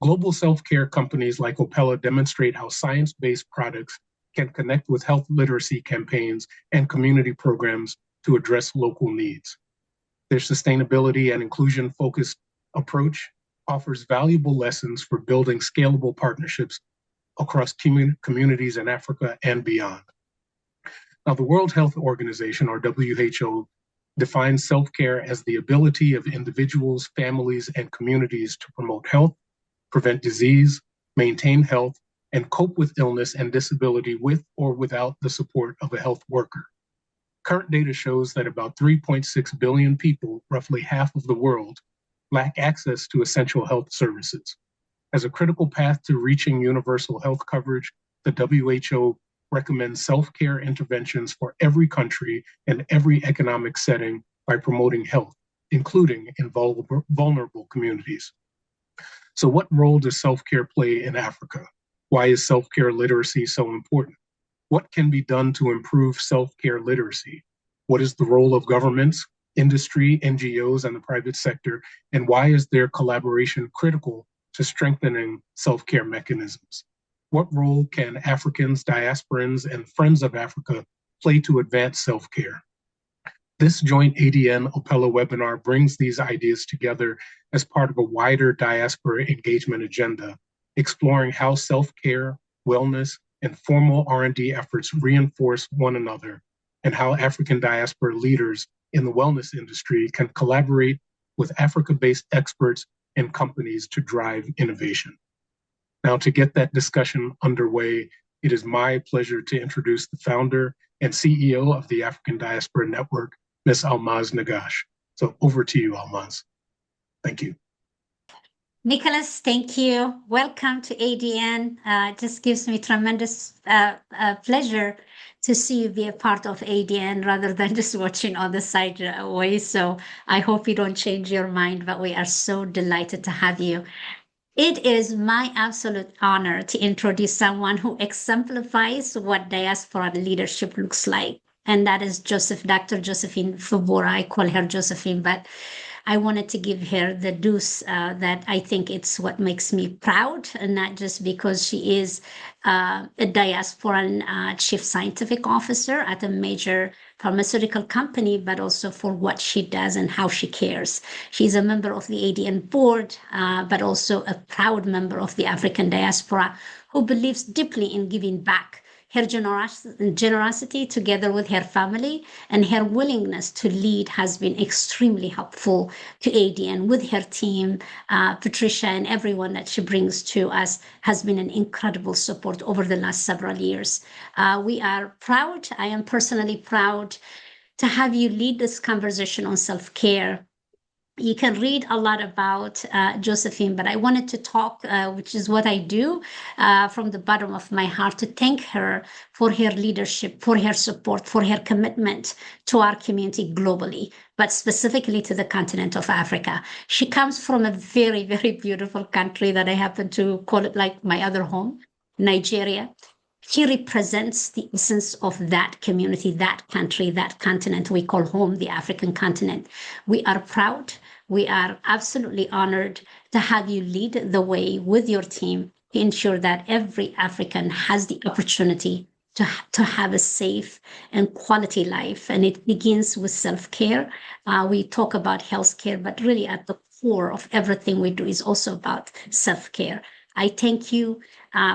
Global self-care companies like Opella demonstrate how science-based products can connect with health literacy campaigns and community programs to address local needs. Their sustainability and inclusion-focused approach offers valuable lessons for building scalable partnerships across communities in Africa and beyond. Now, the World Health Organization, or WHO, defines self-care as the ability of individuals, families, and communities to promote health, prevent disease, maintain health, and cope with illness and disability with or without the support of a health worker. Current data shows that about 3.6 billion people, roughly half of the world, lack access to essential health services. As a critical path to reaching universal health coverage, the WHO recommends self-care interventions for every country and every economic setting by promoting health, including in vulnerable communities. So what role does self-care play in Africa? Why is self-care literacy so important? What can be done to improve self-care literacy? What is the role of governments, industry, NGOs, and the private sector? And why is their collaboration critical to strengthening self-care mechanisms? What role can Africans, diasporans, and friends of Africa play to advance self-care? This joint ADN Opella webinar brings these ideas together as part of a wider diaspora engagement agenda, exploring how self-care, wellness, and formal R&D efforts reinforce one another, and how African diaspora leaders in the wellness industry can collaborate with Africa-based experts and companies to drive innovation. Now, to get that discussion underway, it is my pleasure to introduce the founder and CEO of the African Diaspora Network, Ms. Almaz Nagash. So over to you, Almaz. Thank you. Nicholas, thank you. Welcome to ADN. It just gives me tremendous pleasure to see you be a part of ADN rather than just watching on the side way. So I hope you don't change your mind, but we are so delighted to have you. It is my absolute honor to introduce someone who exemplifies what diaspora leadership looks like. And that is Dr. Josephine Fubora. I call her Josephine, but I wanted to give her the dues that I think it's what makes me proud, and not just because she is a diasporan chief scientific officer at a major pharmaceutical company, but also for what she does and how she cares. She's a member of the ADN board, but also a proud member of the African diaspora who believes deeply in giving back. Her generosity, together with her family, and her willingness to lead has been extremely helpful to ADN with her team. Patricia and everyone that she brings to us has been an incredible support over the last several years. We are proud. I am personally proud to have you lead this conversation on self-care. You can read a lot about Josephine, but I wanted to talk, which is what I do, from the bottom of my heart, to thank her for her leadership, for her support, for her commitment to our community globally, but specifically to the continent of Africa. She comes from a very, very beautiful country that I happen to call it like my other home, Nigeria. She represents the essence of that community, that country, that continent we call home, the African continent. We are proud. We are absolutely honored to have you lead the way with your team to ensure that every African has the opportunity to have a safe and quality life. And it begins with self-care. We talk about healthcare, but really at the core of everything we do is also about self-care. I thank you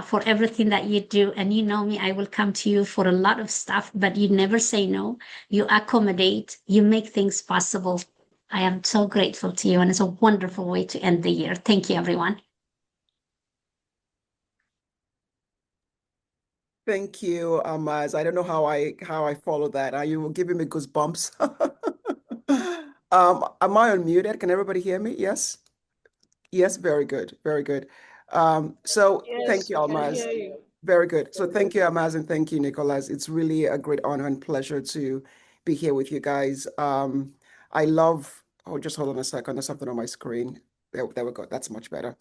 for everything that you do. And you know me, I will come to you for a lot of stuff, but you never say no. You accommodate, you make things possible. I am so grateful to you, and it's a wonderful way to end the year. Thank you, everyone. Thank you, Almaz. I don't know how I follow that. Are you giving me goosebumps? Am I unmuted? Can everybody hear me? Yes? Yes, very good. Very good. So Yes, thank you, Almaz. Very good. So thank you, Almaz, and thank you, Nicholas. It's really a great honor and pleasure to be here with you guys. I love, just hold on a second. There's something on my screen. There we go. That's much better.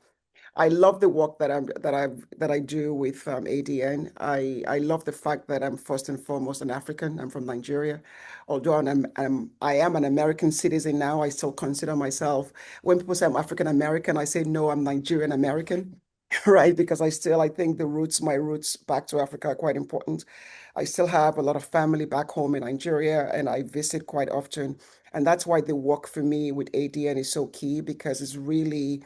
I love the work that I do with ADN. I love the fact that I'm first and foremost an African. I'm from Nigeria. Although I am an American citizen now, I still consider myself, when people say I'm African American, I say no, I'm Nigerian American, right? Because I think my roots back to Africa are quite important. I still have a lot of family back home in Nigeria, and I visit quite often. And that's why the work for me with ADN is so key, because it's really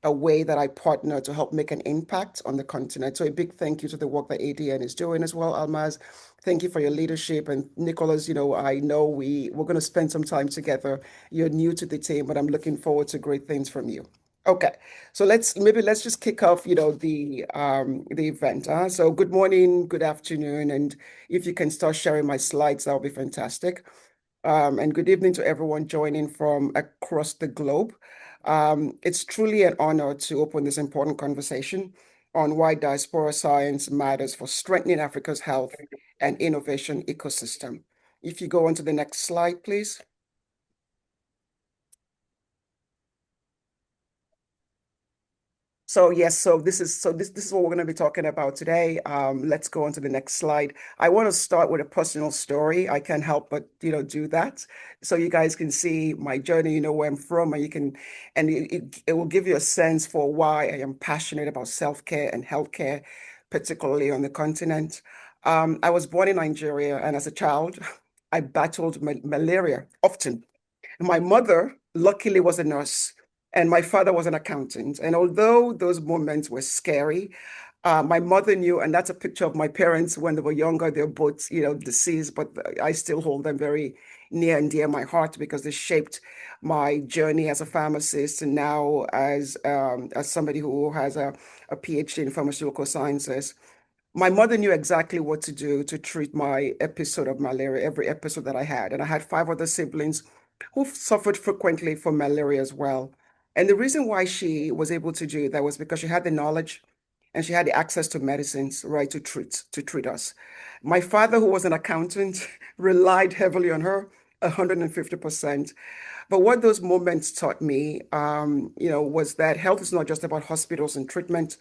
a way that I partner to help make an impact on the continent. So a big thank you to the work that ADN is doing as well, Almaz. Thank you for your leadership. And Nicholas, I know we're going to spend some time together. You're new to the team, but I'm looking forward to great things from you. Okay, so let's just kick off, the event. So good morning, good afternoon, and if you can start sharing my slides, that'll be fantastic. And good evening to everyone joining from across the globe. It's truly an honor to open this important conversation on why diaspora science matters for strengthening Africa's health and innovation ecosystem. If you go on to the next slide, please. So yes, this is what we're going to be talking about today. Let's go on to the next slide. I want to start with a personal story. I can't help but do that, so you guys can see my journey. Where I'm from, and it will give you a sense for why I am passionate about self-care and healthcare, particularly on the continent. I was born in Nigeria, and as a child, I battled malaria often. My mother, luckily, was a nurse, and my father was an accountant. And although those moments were scary, my mother knew, and that's a picture of my parents when they were younger. They're both, deceased, but I still hold them very near and dear my heart, because they shaped my journey as a pharmacist, and now as somebody who has a PhD in pharmaceutical sciences. My mother knew exactly what to do to treat my episode of malaria, every episode that I had. And I had 5 other siblings who suffered frequently from malaria as well. And the reason why she was able to do that was because she had the knowledge and she had the access to medicines, right, to treat us. My father, who was an accountant, relied heavily on her, 150%. But what those moments taught me, was that health is not just about hospitals and treatment.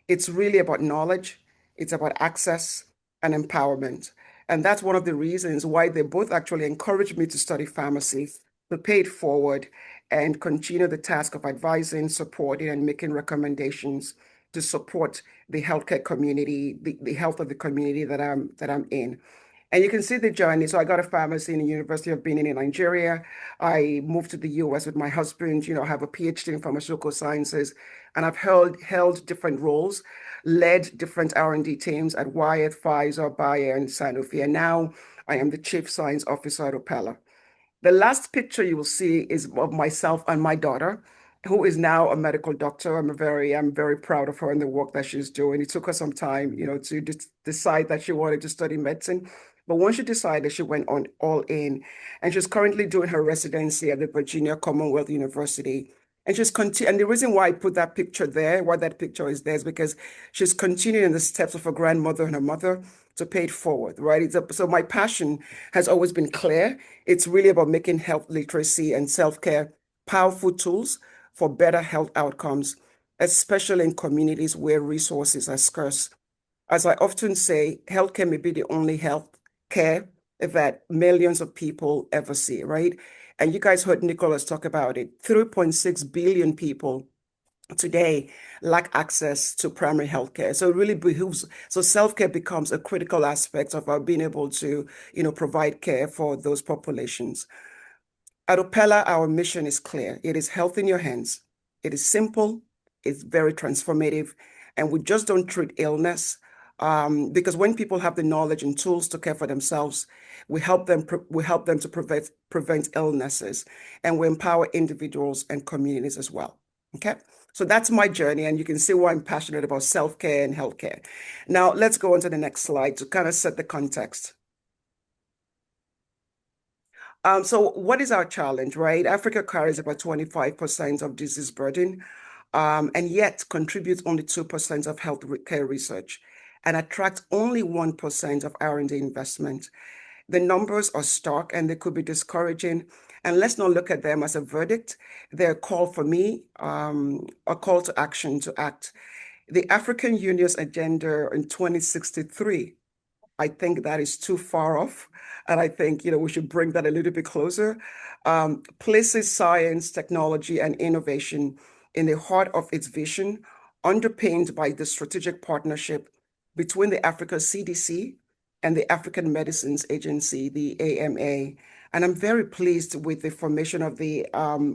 It's really about knowledge. It's about access and empowerment. And that's one of the reasons why they both actually encouraged me to study pharmacy, to pay it forward, and continue the task of advising, supporting, and making recommendations to support the healthcare community, the health of the community that I'm in. And you can see the journey. So I got a pharmacy in the University of Benin in Nigeria. I moved to the US with my husband, I have a PhD in pharmaceutical sciences, and I've held different roles, led different R&D teams at Wyeth, Pfizer, Bayer, and Sanofi. And now I am the Chief Science Officer at Opella. The last picture you will see is of myself and my daughter, who is now a medical doctor. I'm very proud of her and the work that she's doing. It took her some time, to decide that she wanted to study medicine. But once she decided, she went on all in, and she's currently doing her residency at the Virginia Commonwealth University. And and the reason why I put that picture there, why that picture is there, is because she's continuing the steps of her grandmother and her mother to pay it forward, right? So my passion has always been clear. It's really about making health literacy and self-care powerful tools for better health outcomes, especially in communities where resources are scarce. As I often say, healthcare may be the only health care that millions of people ever see, right? And you guys heard Nicholas talk about it. 3.6 billion people today lack access to primary healthcare. So it really behooves, so self-care becomes a critical aspect of our being able to, provide care for those populations. At Opella, our mission is clear. It is health in your hands. It is simple, it's very transformative, and we just don't treat illness, because when people have the knowledge and tools to care for themselves, we help them to prevent illnesses, and we empower individuals and communities as well. Okay, so that's my journey, and you can see why I'm passionate about self-care and healthcare. Now let's go on to the next slide to kind of set the context. So what is our challenge, right? Africa carries about 25% of disease burden, and yet contributes only 2% of health care research and attracts only 1% of R&D investment. The numbers are stark and they could be discouraging. And let's not look at them as a verdict. They're a call for me, a call to action to act. The African Union's agenda in 2063, I think that is too far off. And I think, we should bring that a little bit closer. Places science, technology, and innovation in the heart of its vision, underpinned by the strategic partnership between the Africa CDC and the African Medicines Agency, the AMA. And I'm very pleased with the formation of the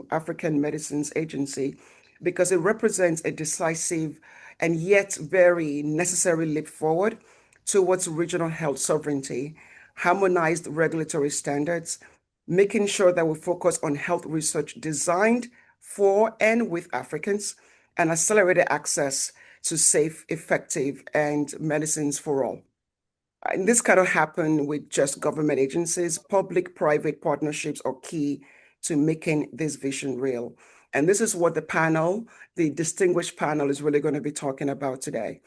African Medicines Agency because it represents a decisive and yet very necessary leap forward towards regional health sovereignty, harmonized regulatory standards, making sure that we focus on health research designed for and with Africans, and accelerated access to safe, effective, and medicines for all. And this cannot happen with just government agencies. Public-private partnerships are key to making this vision real. And this is what the distinguished panel, is really going to be talking about today.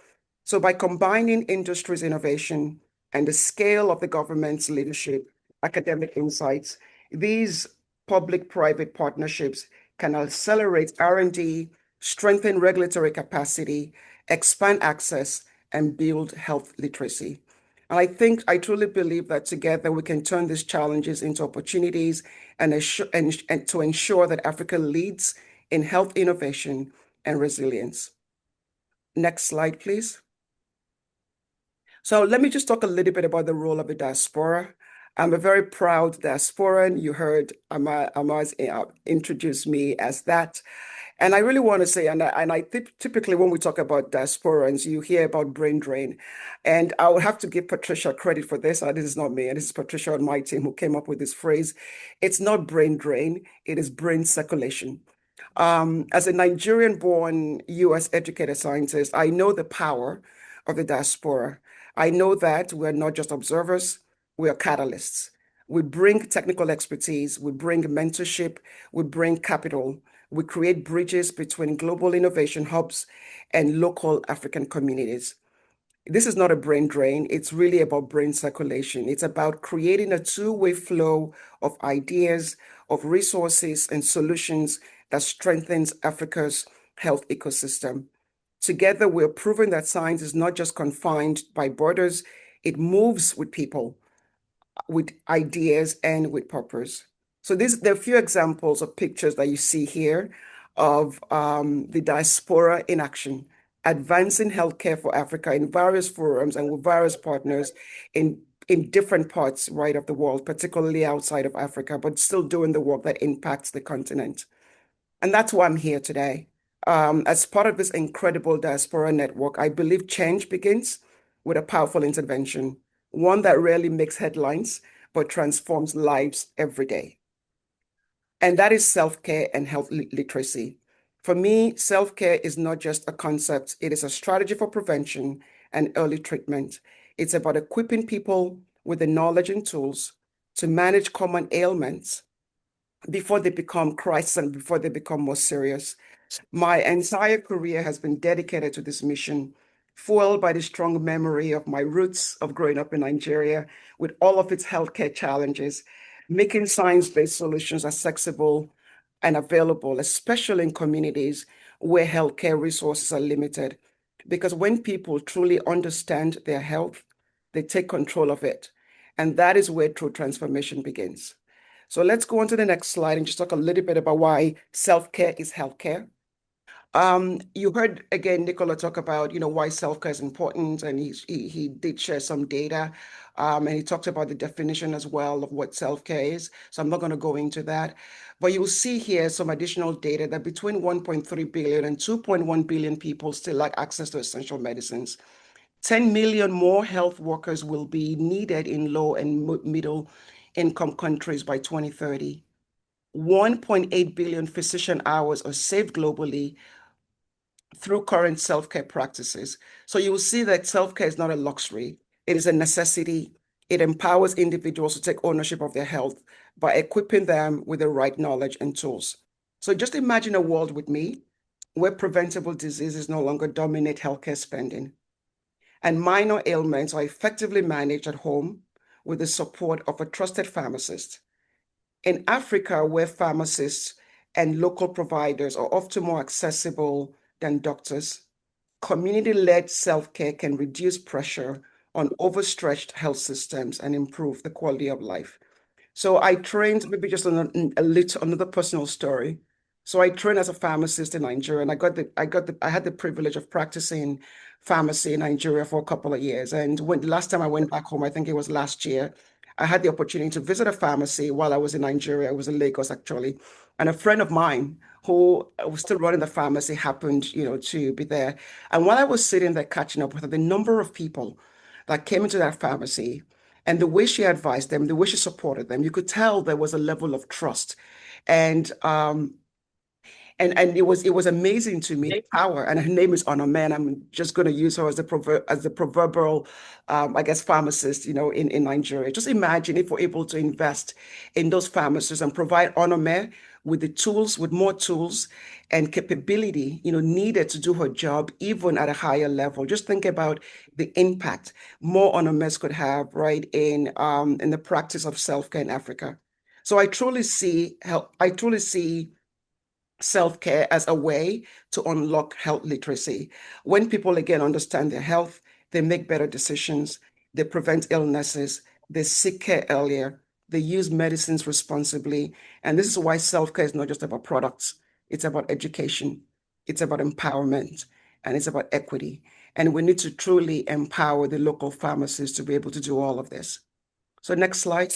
So by combining industry's innovation and the scale of the government's leadership, academic insights, these public-private partnerships can accelerate R&D, strengthen regulatory capacity, expand access, and build health literacy. And I truly believe that together we can turn these challenges into opportunities and to ensure that Africa leads in health innovation and resilience. Next slide, please. So let me just talk a little bit about the role of the diaspora. I'm a very proud diasporan. You heard Amaz introduce me as that. And I really want to say, and I think typically when we talk about diasporans, you hear about brain drain. And I would have to give Patricia credit for this. This is not me, and this is Patricia on my team who came up with this phrase. It's not brain drain, it is brain circulation. As a Nigerian-born US educated scientist, I know the power of the diaspora. I know that we're not just observers, we are catalysts. We bring technical expertise, we bring mentorship, we bring capital, we create bridges between global innovation hubs and local African communities. This is not a brain drain, it's really about brain circulation. It's about creating a two-way flow of ideas, of resources, and solutions that strengthens Africa's health ecosystem. Together, we're proving that science is not just confined by borders, it moves with people, with ideas, and with purpose. So there are a few examples of pictures that you see here of the diaspora in action, advancing healthcare for Africa in various forums and with various partners in different parts, right, of the world, particularly outside of Africa, but still doing the work that impacts the continent. And that's why I'm here today. As part of this incredible diaspora network, I believe change begins with a powerful intervention, one that rarely makes headlines, but transforms lives every day. And that is self-care and health literacy. For me, self-care is not just a concept, it is a strategy for prevention and early treatment. It's about equipping people with the knowledge and tools to manage common ailments before they become crises and before they become more serious. My entire career has been dedicated to this mission, fueled by the strong memory of my roots of growing up in Nigeria with all of its healthcare challenges, making science-based solutions accessible and available, especially in communities where healthcare resources are limited. Because when people truly understand their health, they take control of it. And that is where true transformation begins. So let's go on to the next slide and just talk a little bit about why self-care is healthcare. You heard again Nicola talk about why self-care is important, and he did share some data, and he talked about the definition as well of what self-care is. So I'm not going to go into that, but you will see here some additional data that between 1.3 billion and 2.1 billion people still lack access to essential medicines. 10 million more health workers will be needed in low and middle income countries by 2030. 1.8 billion physician hours are saved globally through current self-care practices. So you will see that self-care is not a luxury. It is a necessity. It empowers individuals to take ownership of their health by equipping them with the right knowledge and tools. So just imagine a world with me where preventable diseases no longer dominate healthcare spending, and minor ailments are effectively managed at home with the support of a trusted pharmacist. In Africa, where pharmacists and local providers are often more accessible than doctors, community-led self-care can reduce pressure on overstretched health systems and improve the quality of life. So I trained, maybe just a little another personal story. So I trained as a pharmacist in Nigeria, and I had the privilege of practicing pharmacy in Nigeria for a couple of years. And when last time I went back home, I think it was last year, I had the opportunity to visit a pharmacy while I was in Nigeria. I was in Lagos actually, and a friend of mine who was still running the pharmacy happened, to be there. And while I was sitting there catching up with her, the number of people that came into that pharmacy and the way she advised them, the way she supported them, you could tell there was a level of trust. And and it was amazing to me, the power. And her name is Honor Man. I'm just going to use her as the proverbial, I guess, pharmacist, in Nigeria. Just imagine if we're able to invest in those pharmacists and provide Honor Man with the tools, with more tools and capability, needed to do her job, even at a higher level. Just think about the impact more Honor Men could have, right, in the practice of self-care in Africa. So I truly see self-care as a way to unlock health literacy. When people again understand their health, they make better decisions, they prevent illnesses, they seek care earlier, they use medicines responsibly. And this is why self-care is not just about products, it's about education, it's about empowerment, and it's about equity. And we need to truly empower the local pharmacists to be able to do all of this. So next slide.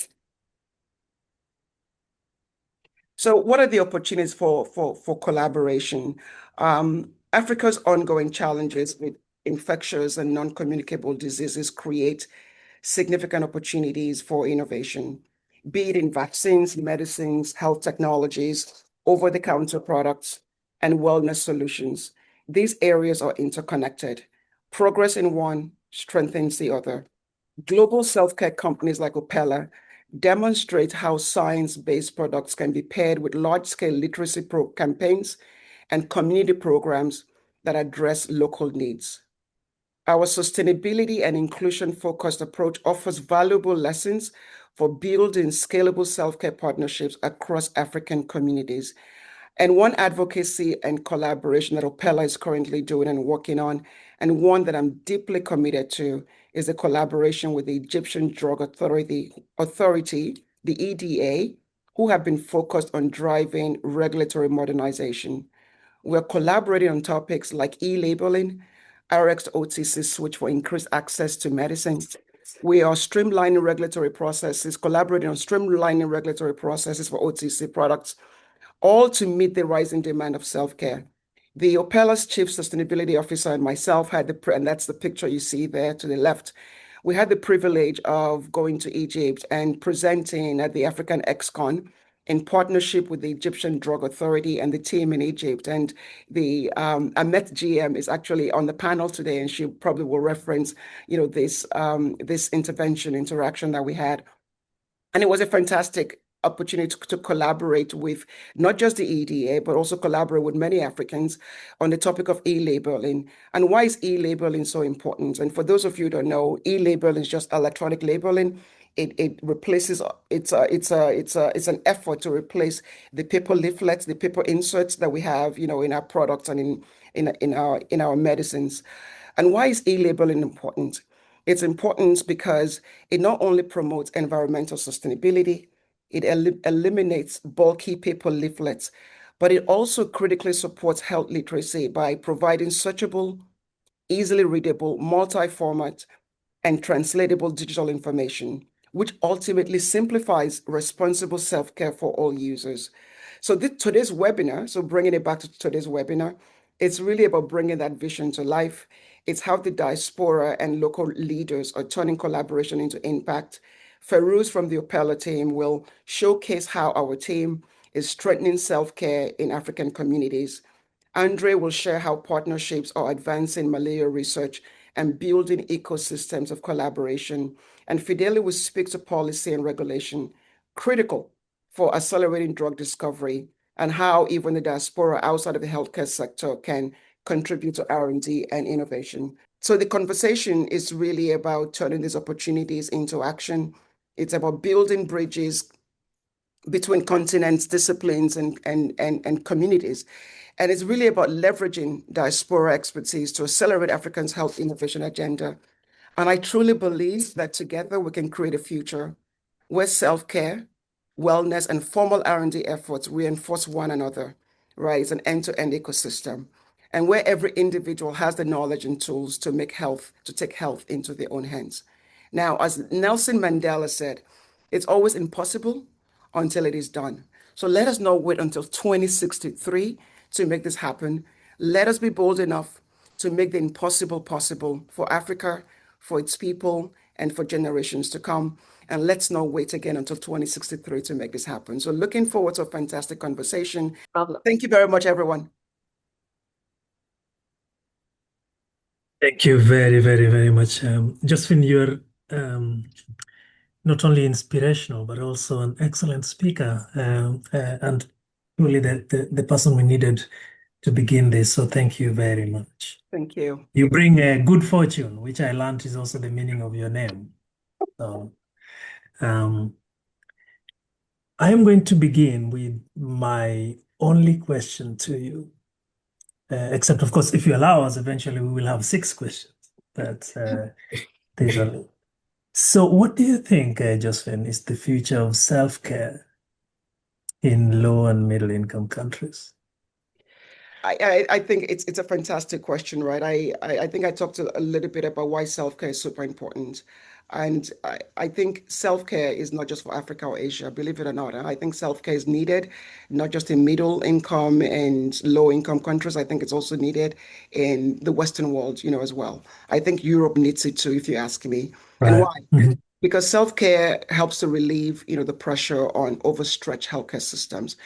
So what are the opportunities for collaboration? Africa's ongoing challenges with infectious and non-communicable diseases create significant opportunities for innovation, be it in vaccines, medicines, health technologies, over-the-counter products, and wellness solutions. These areas are interconnected. Progress in one strengthens the other. Global self-care companies like Opella demonstrate how science-based products can be paired with large-scale literacy campaigns and community programs that address local needs. Our sustainability and inclusion-focused approach offers valuable lessons for building scalable self-care partnerships across African communities. And one advocacy and collaboration that Opella is currently doing and working on, and one that I'm deeply committed to, is a collaboration with the Egyptian Drug Authority, the EDA, who have been focused on driving regulatory modernization. We're collaborating on topics like e-labeling, RX-OTC switch for increased access to medicines. We are streamlining regulatory processes, collaborating on streamlining regulatory processes for OTC products, all to meet the rising demand of self-care. The Opella's Chief Sustainability Officer and myself and that's the picture you see there to the left. We had the privilege of going to Egypt and presenting at the African ExCon in partnership with the Egyptian Drug Authority and the team in Egypt. And the Amet GM is actually on the panel today, and she probably will reference, this interaction that we had. And it was a fantastic opportunity to collaborate with not just the EDA, but also collaborate with many Africans on the topic of e-labeling. And why is e-labeling so important? And for those of you who don't know, e-labeling is just electronic labeling. It replaces, it's an effort to replace the paper leaflets, the paper inserts that we have, in our products and in our medicines. And why is e-labeling important? It's important because it not only promotes environmental sustainability, it eliminates bulky paper leaflets, but it also critically supports health literacy by providing searchable, easily readable, multi-format, and translatable digital information, which ultimately simplifies responsible self-care for all users. So today's webinar, so bringing it back to today's webinar, it's really about bringing that vision to life. It's how the diaspora and local leaders are turning collaboration into impact. Ferouz from the Opella team will showcase how our team is strengthening self-care in African communities. Andre will share how partnerships are advancing malaria research and building ecosystems of collaboration. And Fideli will speak to policy and regulation, critical for accelerating drug discovery, and how even the diaspora outside of the healthcare sector can contribute to R&D and innovation. So the conversation is really about turning these opportunities into action. It's about building bridges, between continents, disciplines, and communities. And it's really about leveraging diaspora expertise to accelerate Africans' health innovation agenda. And I truly believe that together we can create a future where self-care, wellness, and formal R&D efforts reinforce one another, right? It's an end-to-end ecosystem. And where every individual has the knowledge and tools to take health into their own hands. Now, as Nelson Mandela said, it's always impossible until it is done. So let us not wait until 2063 to make this happen. Let us be bold enough to make the impossible possible for Africa, for its people, and for generations to come. And let's not wait again until 2063 to make this happen. So looking forward to a fantastic conversation. Thank you very much, everyone. Thank you very, very, very much. Josephine, you're not only inspirational, but also an excellent speaker, and really the person we needed to begin this. So thank you very much. Thank you. You bring good fortune, which I learned is also the meaning of your name. So I am going to begin with my only question to you. Except, of course, if you allow us, eventually we will have 6 questions. But there's only. So what do you think, Josephine, is the future of self-care in low and middle income countries? I think it's a fantastic question, right? I think I talked a little bit about why self-care is super important. And I think self-care is not just for Africa or Asia, believe it or not. I think self-care is needed, not just in middle income and low income countries. I think it's also needed in the Western world, as well. I think Europe needs it too, if you ask me. And Right. why? Mhm. Because self-care helps to relieve, the pressure on overstretched healthcare systems.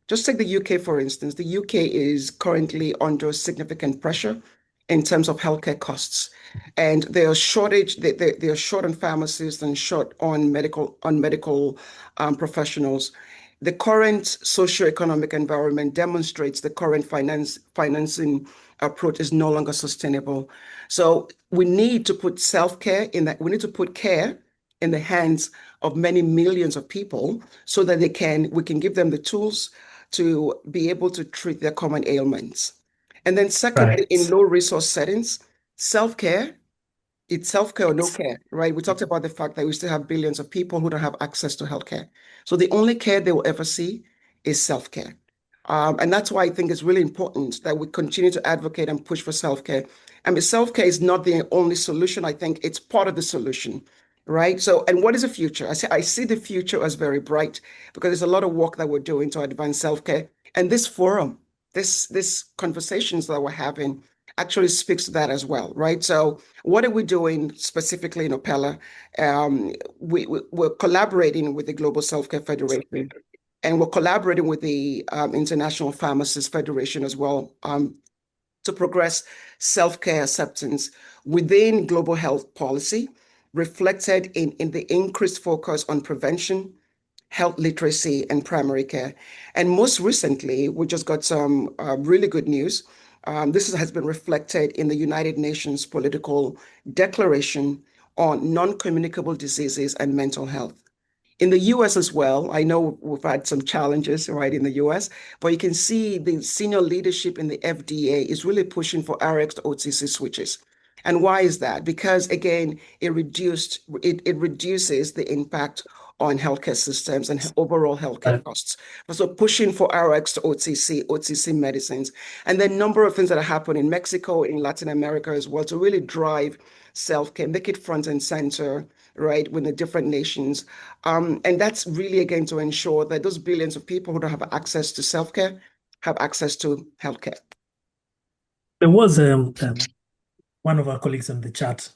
Just take the UK, for instance. The UK is currently under significant pressure in terms of healthcare costs. And they are short on pharmacists and short on medical professionals. The current socioeconomic environment demonstrates the current financing approach is no longer sustainable. So we need to put self-care in that. We need to put care in the hands of many millions of people so that we can give them the tools to be able to treat their common ailments. And then secondly, in low resource settings, self-care, it's self-care or no care, right? We talked about the fact that we still have billions of people who don't have access to healthcare. So the only care they will ever see is self-care. And that's why I think it's really important that we continue to advocate and push for self-care. I mean, self-care is not the only solution. I think it's part of the solution, right? So, and what is the future? I see the future as very bright because there's a lot of work that we're doing to advance self-care. And this forum, this conversations that we're having actually speaks to that as well, right? So what are we doing specifically in Opella? We're collaborating with the Global Self-Care Federation, and we're collaborating with the International Pharmacists Federation as well to progress self-care acceptance within global health policy, reflected in the increased focus on prevention, health literacy, and primary care. And most recently, we just got some really good news. This has been reflected in the United Nations Political Declaration on Non-Communicable Diseases and Mental Health. In the US as well, I know we've had some challenges, right, in the US, but you can see the senior leadership in the FDA is really pushing for RX to OTC switches. And why is that? Because again, it reduces the impact on healthcare systems and overall healthcare costs. So pushing for RX to OTC medicines, and then a number of things that are happening in Mexico, in Latin America as well, to really drive self-care, make it front and center, right, with the different nations. And that's really, again, to ensure that those billions of people who don't have access to self-care have access to healthcare. There was one of our colleagues in the chat,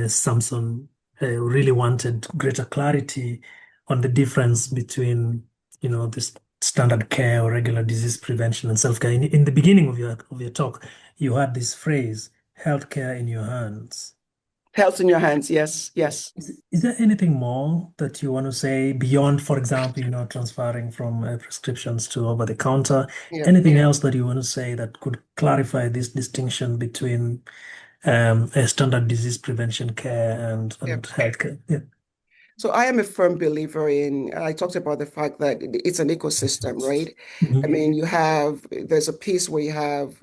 Samson, really wanted greater clarity on the difference between, this standard care or regular disease prevention and self-care. In the beginning of your talk, you had this phrase, healthcare in your hands. Health in your hands, yes, yes. Is there anything more that you want to say beyond, for example, transferring from prescriptions to over-the-counter? Yeah. Anything else that you want to say that could clarify this distinction between a standard disease prevention care and healthcare? Yeah. So I am a firm believer in, I talked about the fact that it's an ecosystem, right? I mean, there's a piece where you have,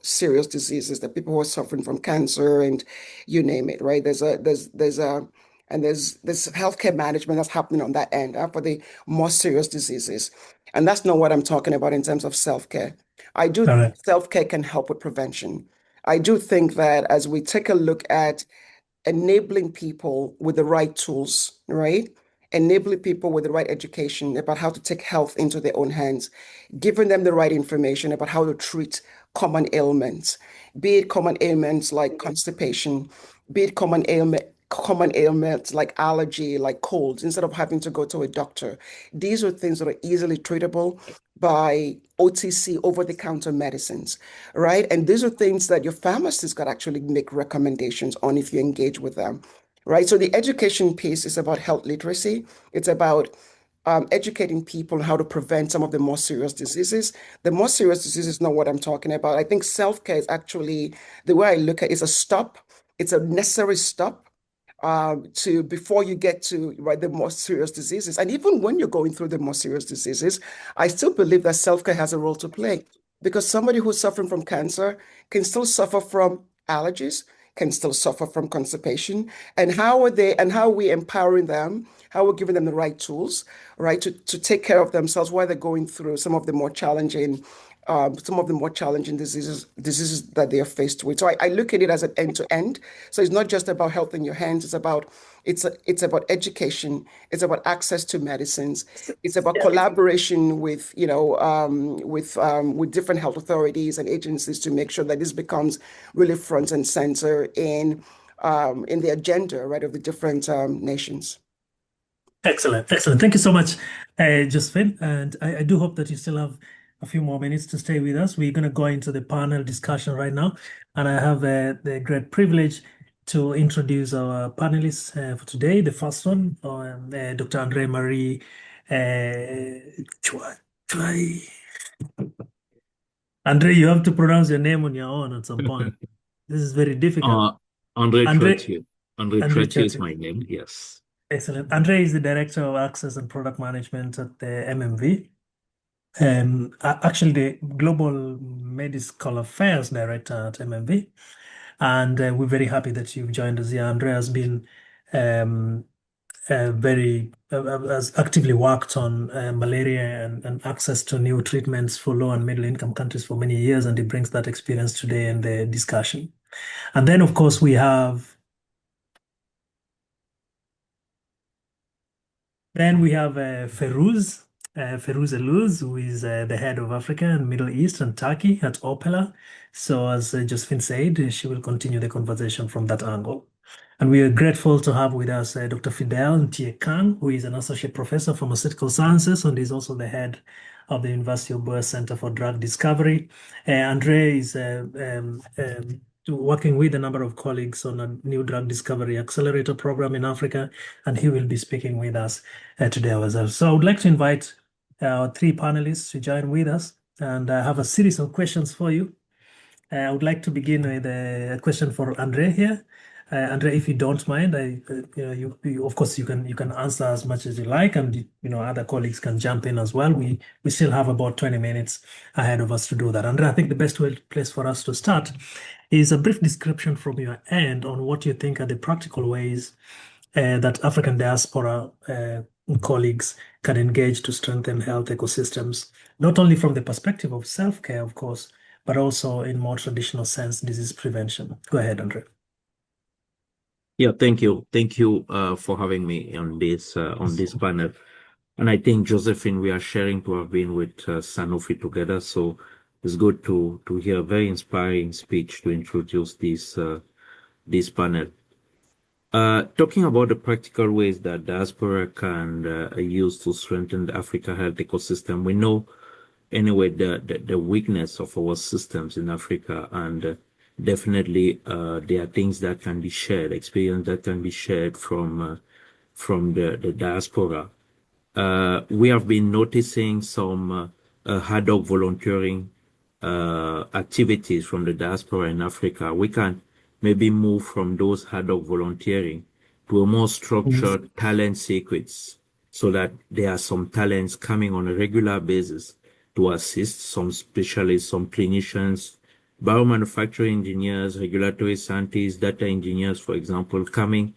serious diseases that people who are suffering from cancer and you name it, right? There's healthcare management that's happening on that end for the more serious diseases. And that's not what I'm talking about in terms of self-care. I do All think right. self-care can help with prevention. I do think that as we take a look at enabling people with the right tools, right? Enabling people with the right education about how to take health into their own hands, giving them the right information about how to treat common ailments, be it common ailments like constipation, be it common ailments like allergy, like colds, instead of having to go to a doctor. These are things that are easily treatable by OTC, over-the-counter medicines, right? And these are things that your pharmacist could actually make recommendations on if you engage with them, right? So the education piece is about health literacy. It's about educating people on how to prevent some of the more serious diseases. The more serious diseases is not what I'm talking about. I think self-care is actually, the way I look at it, is a stop. It's a necessary stop to before you get to the more serious diseases. And even when you're going through the more serious diseases, I still believe that self-care has a role to play because somebody who's suffering from cancer can still suffer from allergies, can still suffer from constipation. And how are we empowering them? How we're giving them the right tools, right, to take care of themselves while they're going through some of the more challenging diseases that they are faced with. So I look at it as an end to end. So it's not just about health in your hands. It's about education. It's about access to medicines. It's about collaboration with with different health authorities and agencies to make sure that this becomes really front and center in the agenda, right, of the different nations. Excellent, excellent. Thank you so much, Josephine. And I do hope that you still have a few more minutes to stay with us. We're going to go into the panel discussion right now. And I have the great privilege to introduce our panelists for today. The first one, Dr. Andre Marie Chua. Andre, you have to pronounce your name on your own at some point. This is very difficult. Andre Andre, Tretier. Andre Andre Tretier is Chati. my name, yes. Excellent. Andre is the Director of Access and Product Management at the MMV. Actually, the Global Medical Affairs Director at MMV. And we're very happy that you've joined us here. Andre has been has actively worked on malaria and access to new treatments for low and middle income countries for many years, and he brings that experience today in the discussion. And then, of course, we have Ferouz Elouz, who is the head of Africa and Middle East and Turkey at Opela. So as Josephine said, she will continue the conversation from that angle. And we are grateful to have with us Dr. Fidel Ntiekang, who is an associate professor of pharmaceutical sciences and is also the head of the University of Boer Center for Drug Discovery. Andre is working with a number of colleagues on a new drug discovery accelerator program in Africa, and he will be speaking with us today as well. So I would like to invite our three panelists to join with us, and I have a series of questions for you. I would like to begin with a question for Andre here. Andre, if you don't mind, of course you can answer as much as you like, and other colleagues can jump in as well. We still have about 20 minutes ahead of us to do that. Andre, I think the best place for us to start is a brief description from your end on what you think are the practical ways that African diaspora colleagues can engage to strengthen health ecosystems, not only from the perspective of self-care, of course, but also in more traditional sense, disease prevention. Go ahead, Andre. Yeah, thank you. Thank you for having me on this panel. And I think, Josephine, we are sharing to have been with Sanofi together. So it's good to hear a very inspiring speech to introduce this panel. Talking about the practical ways that diaspora can use to strengthen the Africa health ecosystem, we know anyway the weakness of our systems in Africa, and definitely there are things that can be shared, experience that can be shared from the diaspora. We have been noticing some ad hoc volunteering activities from the diaspora in Africa. We can maybe move from those ad hoc volunteering to a more structured talent sequence, so that there are some talents coming on a regular basis to assist, some specialists, some clinicians, biomanufacturing engineers, regulatory scientists, data engineers, for example, coming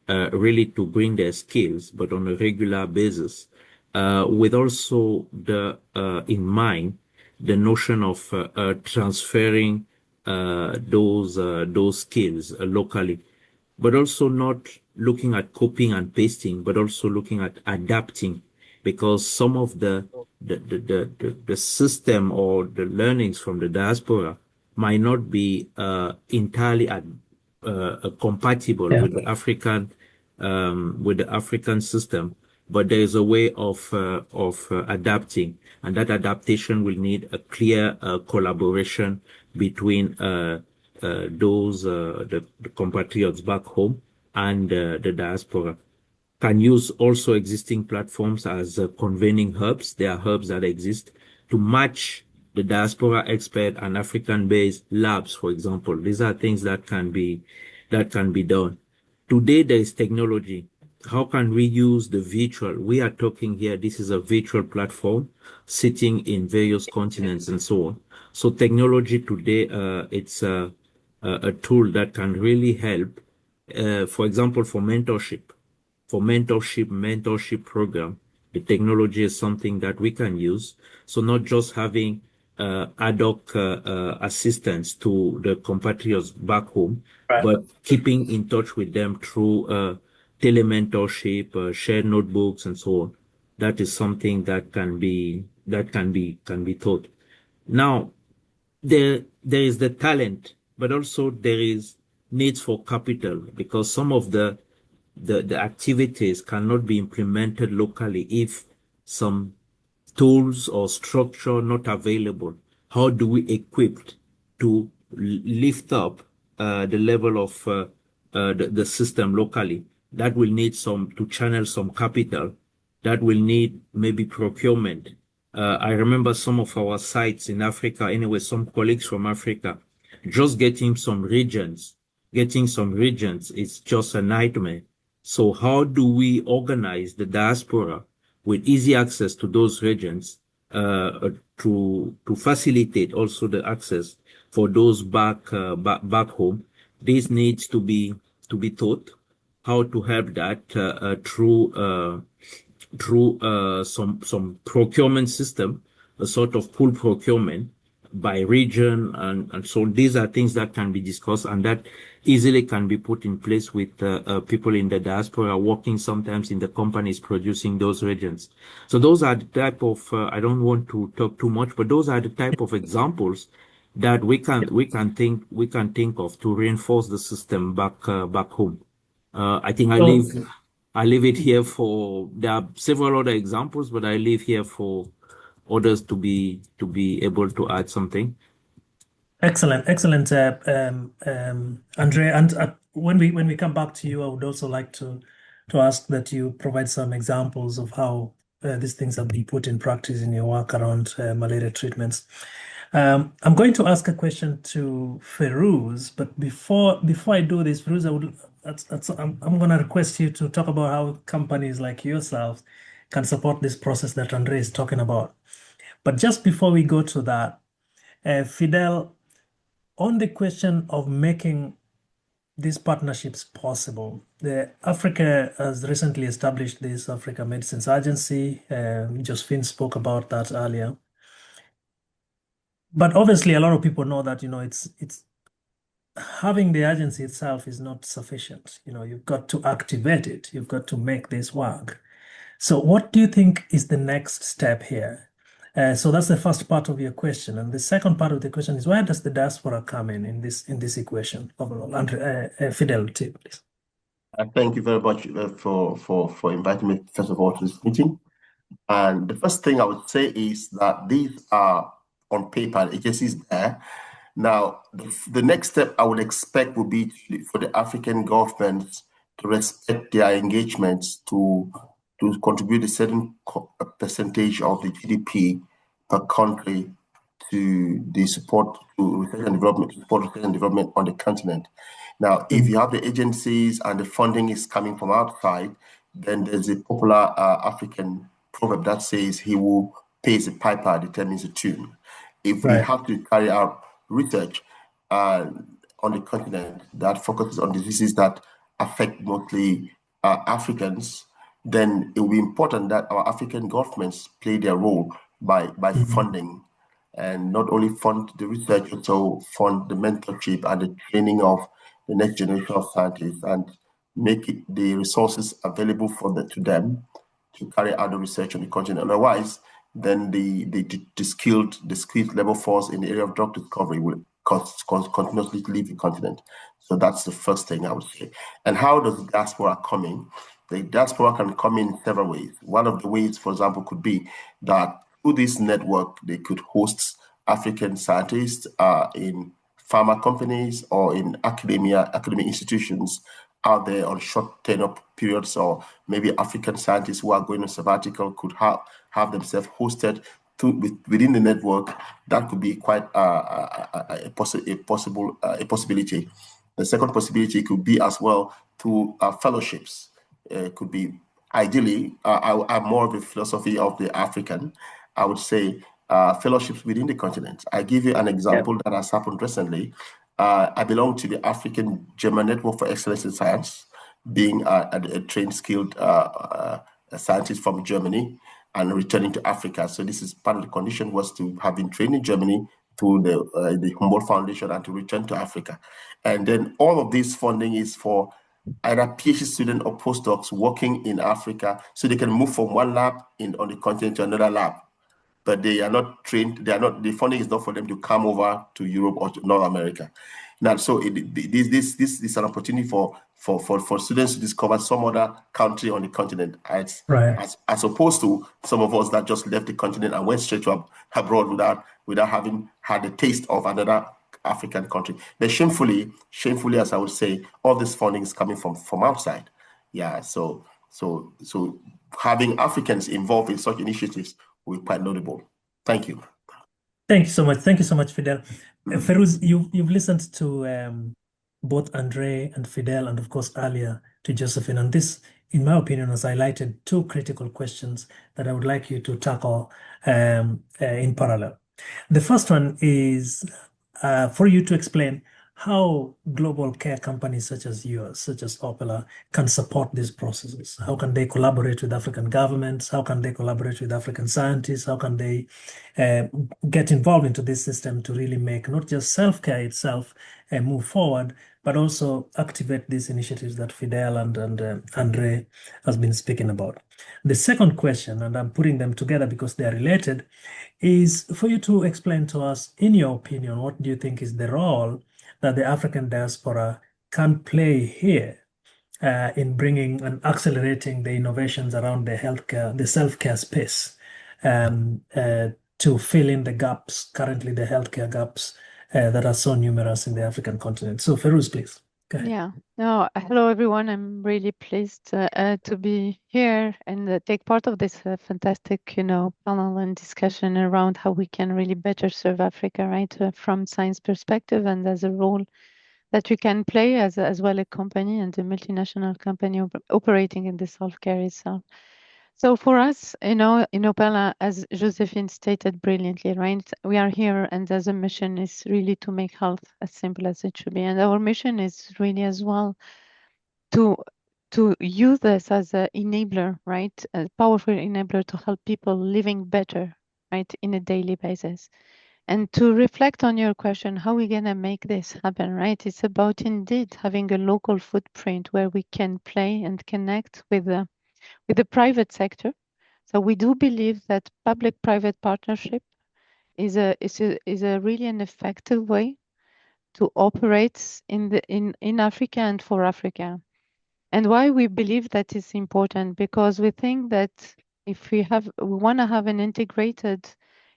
really to bring their skills, but on a regular basis, with also the in mind the notion of transferring those skills locally, but also not looking at copying and pasting, but also looking at adapting, because some of the system or the learnings from the diaspora might not be entirely compatible Yeah. with the African system, but there is a way of adapting, and that adaptation will need a clear collaboration between the compatriots back home and the diaspora. Can use also existing platforms as convening hubs. There are hubs that exist to match the diaspora expert and African-based labs, for example. These are things that can be done. Today, there is technology. How can we use the virtual? We are talking here, this is a virtual platform sitting in various continents and so on. So technology today, it's a tool that can really help, for example, for mentorship program. The technology is something that we can use. So not just having ad hoc assistance to the compatriots back home, Right. but keeping in touch with them through telementorship, shared notebooks, and so on. That is something that can be taught. Now, there is the talent, but also there is needs for capital, because some of the activities cannot be implemented locally if some tools or structure not available. How do we equip to lift up the level of the system locally? That will need to channel some capital. That will need maybe procurement. I remember some of our sites in Africa, anyway, some colleagues from Africa, just getting some regions is just a nightmare. So how do we organize the diaspora with easy access to those regions to facilitate also the access for those back home? This needs to be taught how to help that through some procurement system, a sort of pool procurement by region, and so these are things that can be discussed and that easily can be put in place with people in the diaspora working sometimes in the companies producing those regions. So those are the type of I don't want to talk too much, but those are the type of examples that we can think of to reinforce the system back home. I think I leave it here for, there are several other examples, but I leave here for others to be able to add something. Excellent, Andre. And when we come back to you, I would also like to ask that you provide some examples of how these things have been put in practice in your work around malaria treatments. I'm going to ask a question to Ferouz, but before I do this, Ferouz, I'm going to request you to talk about how companies like yourselves can support this process that Andre is talking about. But just before we go to that, Fidel, on the question of making these partnerships possible, Africa has recently established this Africa Medicines Agency. Josephine spoke about that earlier. But obviously, a lot of people know that it's having the agency itself is not sufficient. You've got to activate it. You've got to make this work. So, what do you think is the next step here? So that's the first part of your question, and the second part of the question is, where does the diaspora come in this equation overall? Andre, Fidel, please. Thank you very much for inviting me, first of all, to this meeting. And the first thing I would say is that these are on paper, agencies there. Now, the next step I would expect would be for the African governments to respect their engagements to contribute a certain percentage of the GDP per country to the support to research and development, support research and development on the continent. Now, if you have the agencies and the funding is coming from outside, then there's a popular African proverb that says, "He who pays the piper determines the tune." If we have to carry out research on the continent that focuses on diseases that affect mostly Africans, then it will be important that our African governments play their role by funding, and not only fund the research, also fund the mentorship and the training of the next generation of scientists, and make the resources available to them to carry out the research on the continent. Otherwise, then the skilled labor force in the area of drug discovery will continuously leave the continent. So that's the first thing I would say. And how does the diaspora come in? The diaspora can come in several ways. One of the ways, for example, could be that through this network, they could host African scientists in pharma companies or in academic institutions out there on short tenure periods, or maybe African scientists who are going on sabbatical could have themselves hosted within the network. That could be quite a possibility. The second possibility could be as well through fellowships. Could be ideally, I'm more of a philosophy of the African. I would say fellowships within the continent. I give you an example that has happened recently. I belong to the African German Network for Excellence in Science, being a trained, skilled scientist from Germany and returning to Africa. So this is part of the condition, was to have been trained in Germany through the Humboldt Foundation and to return to Africa. And then all of this funding is for either PhD student or postdocs working in Africa, so they can move from one lab on the continent to another lab. But they are not trained, the funding is not for them to come over to Europe or to North America. Now, so this is an opportunity for students to discover some other country on the continent, as opposed to some of us that just left the continent and went straight to abroad without having had a taste of another African country. But shamefully, as I would say, all this funding is coming from outside. Yeah, so having Africans involved in such initiatives will be quite notable. Thank you. Thank you so much. Thank you so much, Fidel. Ferouz, you've listened to both Andre and Fidel, and of course earlier to Josephine. And this, in my opinion, has highlighted two critical questions that I would like you to tackle in parallel. The first one is for you to explain how global care companies such as yours, such as Opela, can support these processes. How can they collaborate with African governments? How can they collaborate with African scientists? How can they get involved into this system to really make not just self-care itself move forward, but also activate these initiatives that Fidel and Andre has been speaking about? The second question, and I'm putting them together because they're related, is for you to explain to us, in your opinion, what do you think is the role that the African diaspora can play here in bringing and accelerating the innovations around the healthcare, the self-care space, to fill in the gaps, currently the healthcare gaps that are so numerous in the African continent. So Ferouz, please. Go ahead. Yeah. No, hello everyone. I'm really pleased to be here and take part of this fantastic, panel and discussion around how we can really better serve Africa, right, from science perspective, and as a role that we can play as well a company and a multinational company operating in the self-care itself. So for us, in Opela, as Josephine stated brilliantly, right, we are here, and as a mission is really to make health as simple as it should be. And our mission is really as well to use this as an enabler, right, a powerful enabler to help people living better, right, in a daily basis. And to reflect on your question, how are we going to make this happen, right? It's about indeed having a local footprint where we can play and connect with the private sector. So we do believe that public-private partnership is a really an effective way to operate in Africa and for Africa. And why we believe that is important, because we think that if we want to have an integrated,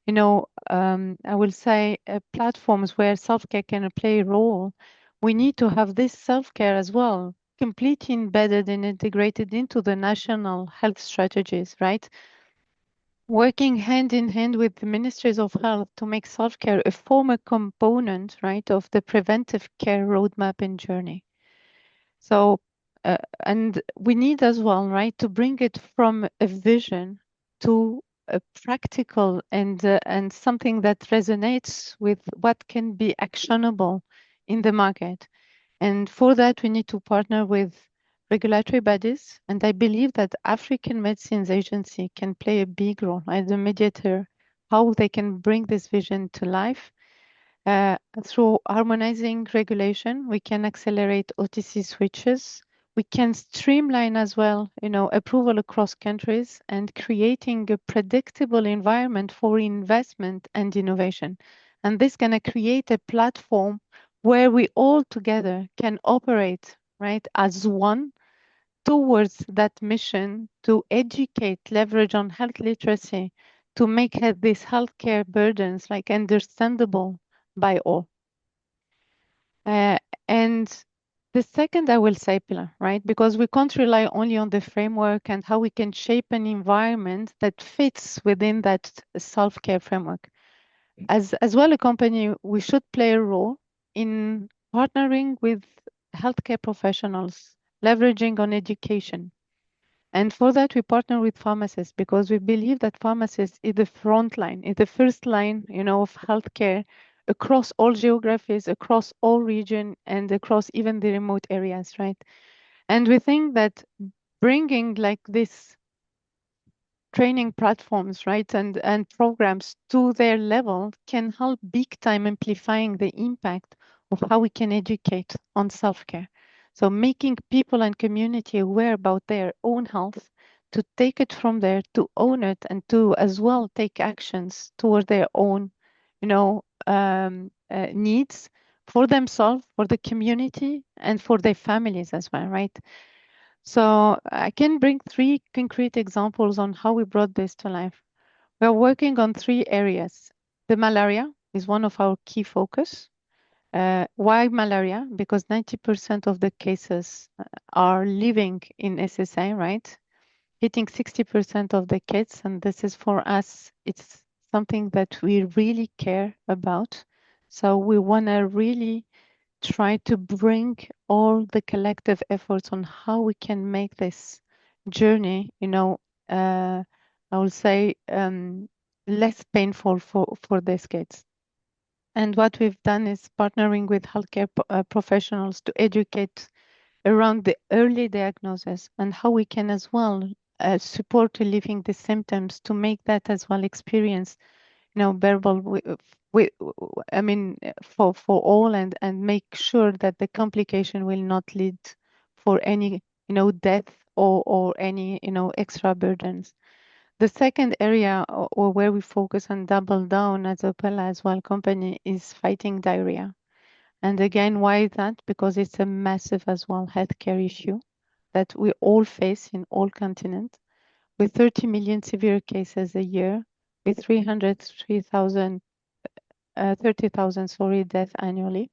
I will say platforms where self-care can play a role, we need to have this self-care as well, completely embedded and integrated into the national health strategies, right? working hand in hand with the ministries of health to make self-care a former component, right, of the preventive care roadmap and journey. So, and we need as well, right, to bring it from a vision to a practical and something that resonates with what can be actionable in the market. And for that, we need to partner with regulatory bodies. And I believe that African Medicines Agency can play a big role as a mediator, how they can bring this vision to life. Through harmonizing regulation, we can accelerate OTC switches. We can streamline as well, approval across countries and creating a predictable environment for investment and innovation. And this is going to create a platform where we all together can operate, right, as one towards that mission to educate, leverage on health literacy, to make these healthcare burdens like understandable by all. And the second, I will say, pillar, right? Because we can't rely only on the framework and how we can shape an environment that fits within that self-care framework. As well, a company, we should play a role in partnering with healthcare professionals, leveraging on education. And for that, we partner with pharmacists because we believe that pharmacists is the front line, is the first line, of healthcare across all geographies, across all regions, and across even the remote areas, right? And we think that bringing like this training platforms, right, and programs to their level can help big time amplifying the impact of how we can educate on self-care. So making people and community aware about their own health, to take it from there, to own it, and to as well take actions toward their own, needs for themselves, for the community, and for their families as well, right? So I can bring 3 concrete examples on how we brought this to life. We're working on 3 areas. The malaria is one of our key focus. Why malaria? Because 90% of the cases are living in SSA, right? Hitting 60% of the kids. And this is for us, it's something that we really care about. So we want to really try to bring all the collective efforts on how we can make this journey, I will say less painful for these kids. And what we've done is partnering with healthcare professionals to educate around the early diagnosis and how we can as well support relieving the symptoms to make that as well experience, bearable for all and make sure that the complication will not lead for any, death or any, extra burdens. The second area or where we focus and double down as a Opella as well company is fighting diarrhea. And again, why is that? Because it's a massive as well healthcare issue that we all face in all continents, with 30 million severe cases a year, with 30,000 deaths annually.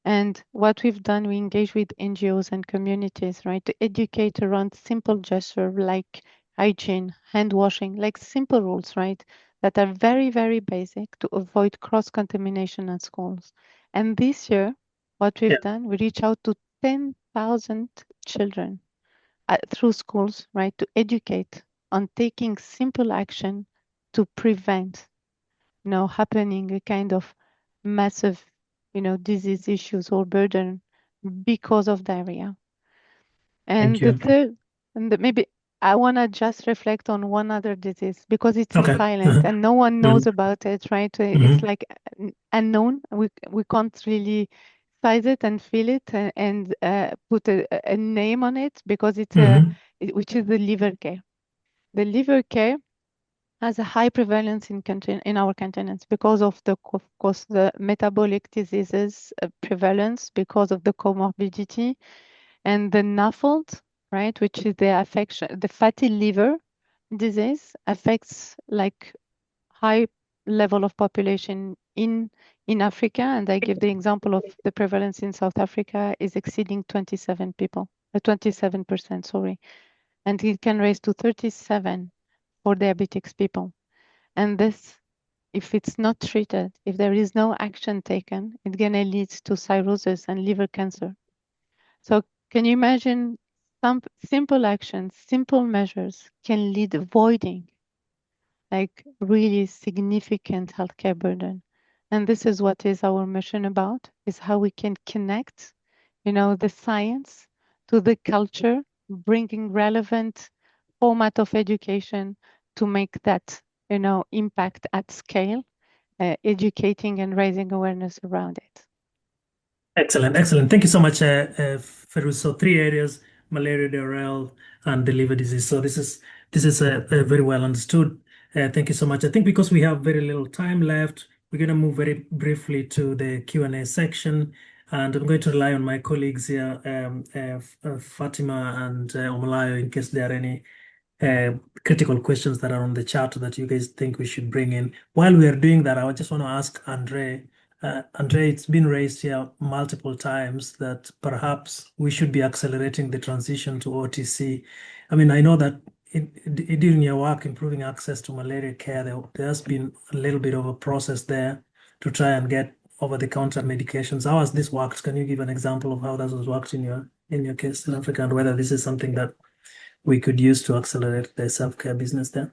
And what we've done, we engage with NGOs and communities, right, to educate around simple gestures like hygiene, hand washing, like simple rules, right, that are very, very basic to avoid cross-contamination at schools. And this year, what we've done, we reach out to 10,000 children through schools, right, to educate on taking simple action to prevent, happening a kind of massive, disease issues or burden because of diarrhea. And Thank you. the third, and maybe I want to just reflect on one other disease because it's Okay. in silent and no one knows about it, right? It's like unknown. We can't really size it and feel it and put a name on it because it's which is the liver care. The liver care has a high prevalence in our continents because of the metabolic diseases prevalence, because of the comorbidity, and the NAFLD, right, which is the fatty liver disease affects like high level of population in Africa. And I give the example of the prevalence in South Africa is exceeding 27%, sorry, and it can raise to 37 for diabetic people. And this, if it's not treated, if there is no action taken, it's going to lead to cirrhosis and liver cancer. So can you imagine some simple actions, simple measures can lead avoiding like really significant healthcare burden. And this is what is our mission about, is how we can connect, the science to the culture, bringing relevant format of education to make that, impact at scale, educating and raising awareness around it. Excellent, excellent. Thank you so much, Feruz. So 3 areas: malaria, diarrheal, and the liver disease. So this is very well understood. Thank you so much. I think because we have very little time left, we're going to move very briefly to the Q&A section, and I'm going to rely on my colleagues here, Fatima and Omalayo, in case there are any critical questions that are on the chat that you guys think we should bring in. While we are doing that, I just want to ask Andre. Andre, it's been raised here multiple times that perhaps we should be accelerating the transition to OTC. I mean, I know that during your work improving access to malaria care, there has been a little bit of a process there to try and get over-the-counter medications. How has this worked? Can you give an example of how that has worked in your case in Africa, and whether this is something that we could use to accelerate the self-care business there?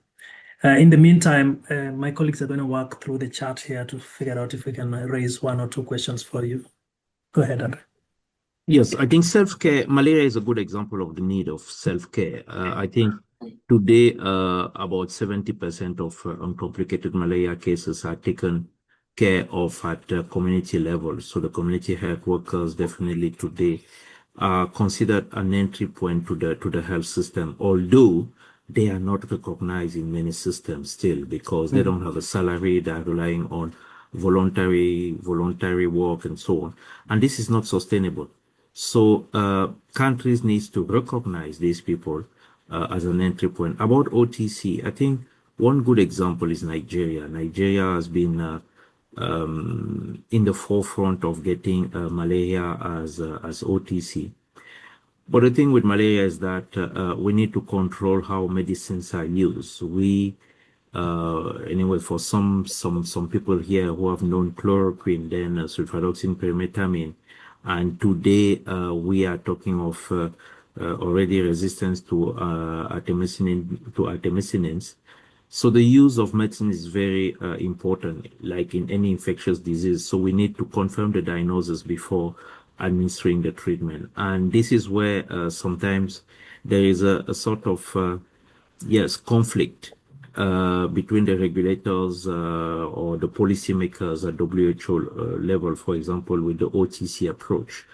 In the meantime, my colleagues are going to work through the chat here to figure out if we can raise 1 or 2 questions for you. Go ahead, Andre. Yes, I think self-care, malaria is a good example of the need of self-care. I think today about 70% of uncomplicated malaria cases are taken care of at the community level. So the community health workers definitely today are considered an entry point to the health system, although they are not recognized in many systems still because they don't have a salary. They're relying on voluntary work and so on. And this is not sustainable. So countries need to recognize these people as an entry point. About OTC, I think one good example is Nigeria. Nigeria has been in the forefront of getting malaria as OTC. But the thing with malaria is that we need to control how medicines are used. Anyway, for some people here who have known chloroquine, then sulfadoxine, pyrimethamine, and today we are talking of already resistance to artemisinin. So the use of medicine is very important, like in any infectious disease. So we need to confirm the diagnosis before administering the treatment. And this is where sometimes there is a sort of, conflict between the regulators or the policymakers at WHO level, for example, with the OTC approach.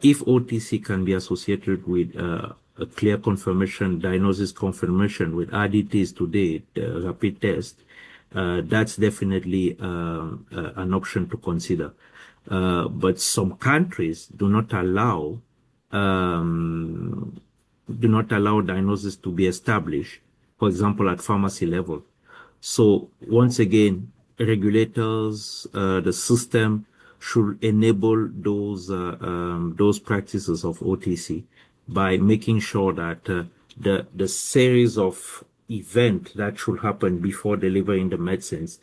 If OTC can be associated with a clear confirmation, diagnosis confirmation with RDTs today, the rapid test, that's definitely an option to consider. But some countries do not allow diagnosis to be established, for example, at pharmacy level. So once again, regulators, the system should enable those practices of OTC by making sure that the series of events that should happen before delivering the medicines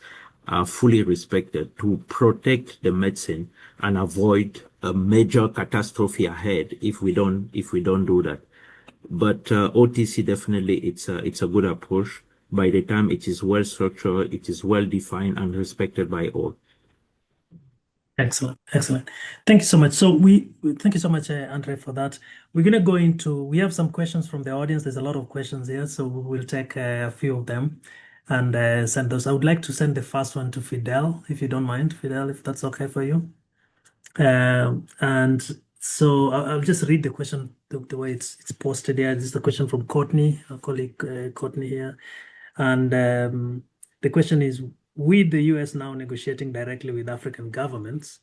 are fully respected to protect the medicine and avoid a major catastrophe ahead if we don't do that. But OTC definitely it's a good approach. By the time it is well structured, it is well defined and respected by all. Excellent, excellent. Thank you so much. So thank you so much, Andre, for that. We're going to go into, we have some questions from the audience. There's a lot of questions here, so we'll take a few of them and send those. I would like to send the first one to Fidel, if you don't mind, Fidel, if that's okay for you. And so I'll just read the question the way it's posted here. This is the question from Courtney, our colleague Courtney here. And the question is, with the US now negotiating directly with African governments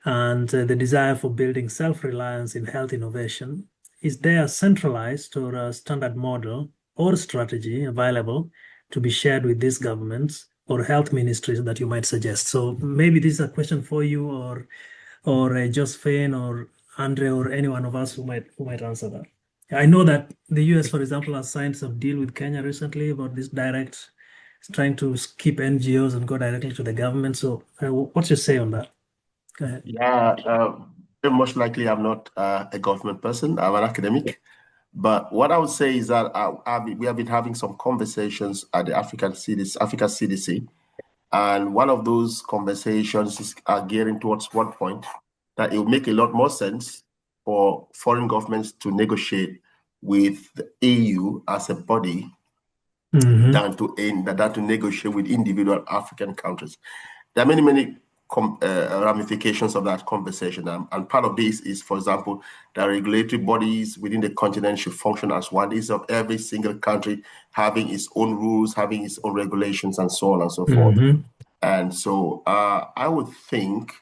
and the desire for building self-reliance in health innovation, is there a centralized or a standard model or strategy available to be shared with these governments or health ministries that you might suggest? So maybe this is a question for you or Josephine or Andre or any one of us who might answer that. I know that the US, for example, has signed some deal with Kenya recently about this direct, trying to skip NGOs and go directly to the government. So, what's your say on that? Go ahead. Yeah, very much likely I'm not a government person. I'm an academic. But what I would say is that we have been having some conversations at the Africa CDC, and one of those conversations is gearing towards one point that it will make a lot more sense for foreign governments to negotiate with the EU as a body than to negotiate with individual African countries. There are many ramifications of that conversation, and part of this is, for example, the regulatory bodies within the continent should function as one. Is of every single country having its own rules, having its own regulations, and so on and so forth. And so I would think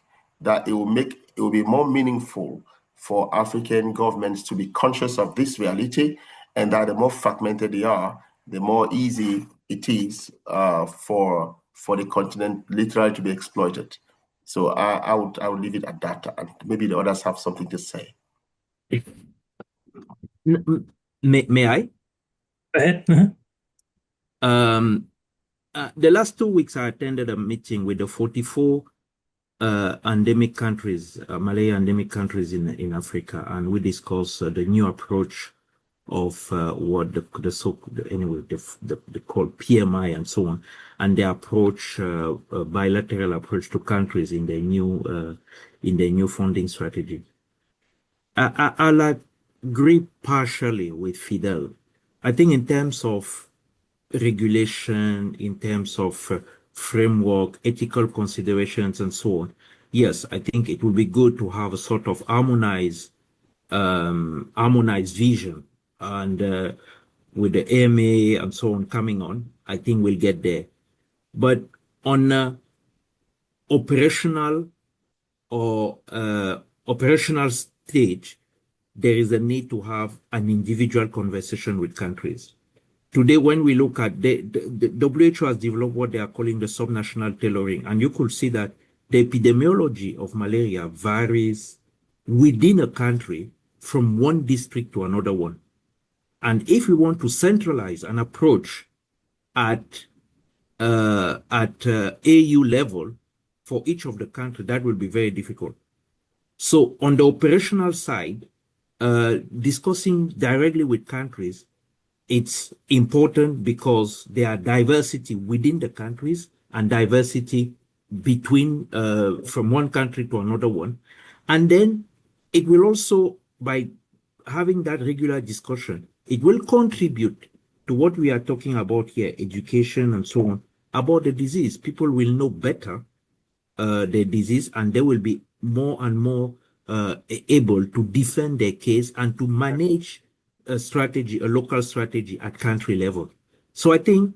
that it will be more meaningful for African governments to be conscious of this reality, and that the more fragmented they are, the more easy it is for the continent literally to be exploited. So I would leave it at that, and maybe the others have something to say. May I? Go ahead. The last 2 weeks, I attended a meeting with the 44 endemic countries, Malaria endemic countries in Africa, and we discussed the new approach of what the called PMI and so on, and the approach, bilateral approach to countries in the new funding strategy. I'll agree partially with Fidel. I think in terms of regulation, in terms of framework, ethical considerations, and so on, yes, I think it would be good to have a sort of harmonized vision. And with the AMA and so on coming on, I think we'll get there. But on operational stage, there is a need to have an individual conversation with countries. Today, when we look at the WHO has developed what they are calling the subnational tailoring, and you could see that the epidemiology of malaria varies within a country from one district to another one. And if we want to centralize an approach at AU level for each of the countries, that will be very difficult. So on the operational side, discussing directly with countries, it's important because there are diversity within the countries and diversity between from one country to another one. And then it will also, by having that regular discussion, it will contribute to what we are talking about here, education and so on, about the disease. People will know better the disease, and they will be more and more able to defend their case and to manage a strategy, a local strategy at country level. So I think,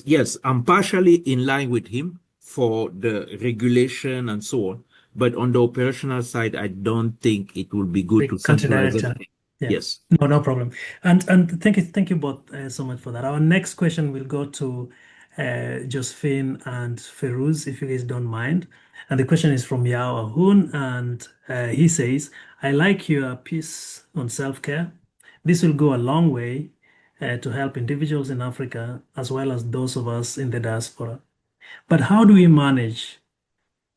yes, I'm partially in line with him for the regulation and so on, but on the operational side, I don't think it will be good to centralize it. Yeah. Yes. No problem. And thank you both so much for that. Our next question will go to Josephine and Ferouz, if you guys don't mind. And the question is from Yao Ahun, and he says, I like your piece on self-care. This will go a long way to help individuals in Africa as well as those of us in the diaspora. But how do we manage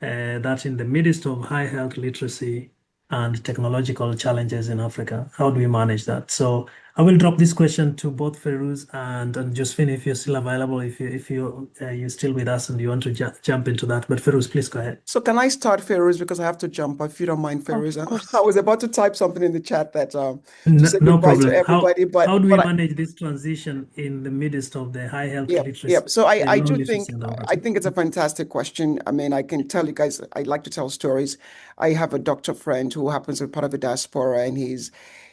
that in the midst of high health literacy and technological challenges in Africa? How do we manage that? So I will drop this question to both Ferouz and Josephine, if you're still available, if you're still with us and you want to jump into that. But Ferouz, please go ahead. So can I start, Ferouz, because I have to jump, if you don't mind, Ferouz. Of course. I was about to type something in the chat that to say No goodbye problem. to everybody, but How do we manage this transition in the midst of the high health literacy? Yeah. So I low do literacy think in Africa? I think it's a fantastic question. I mean, I can tell you guys, I like to tell stories. I have a doctor friend who happens to be part of the diaspora, and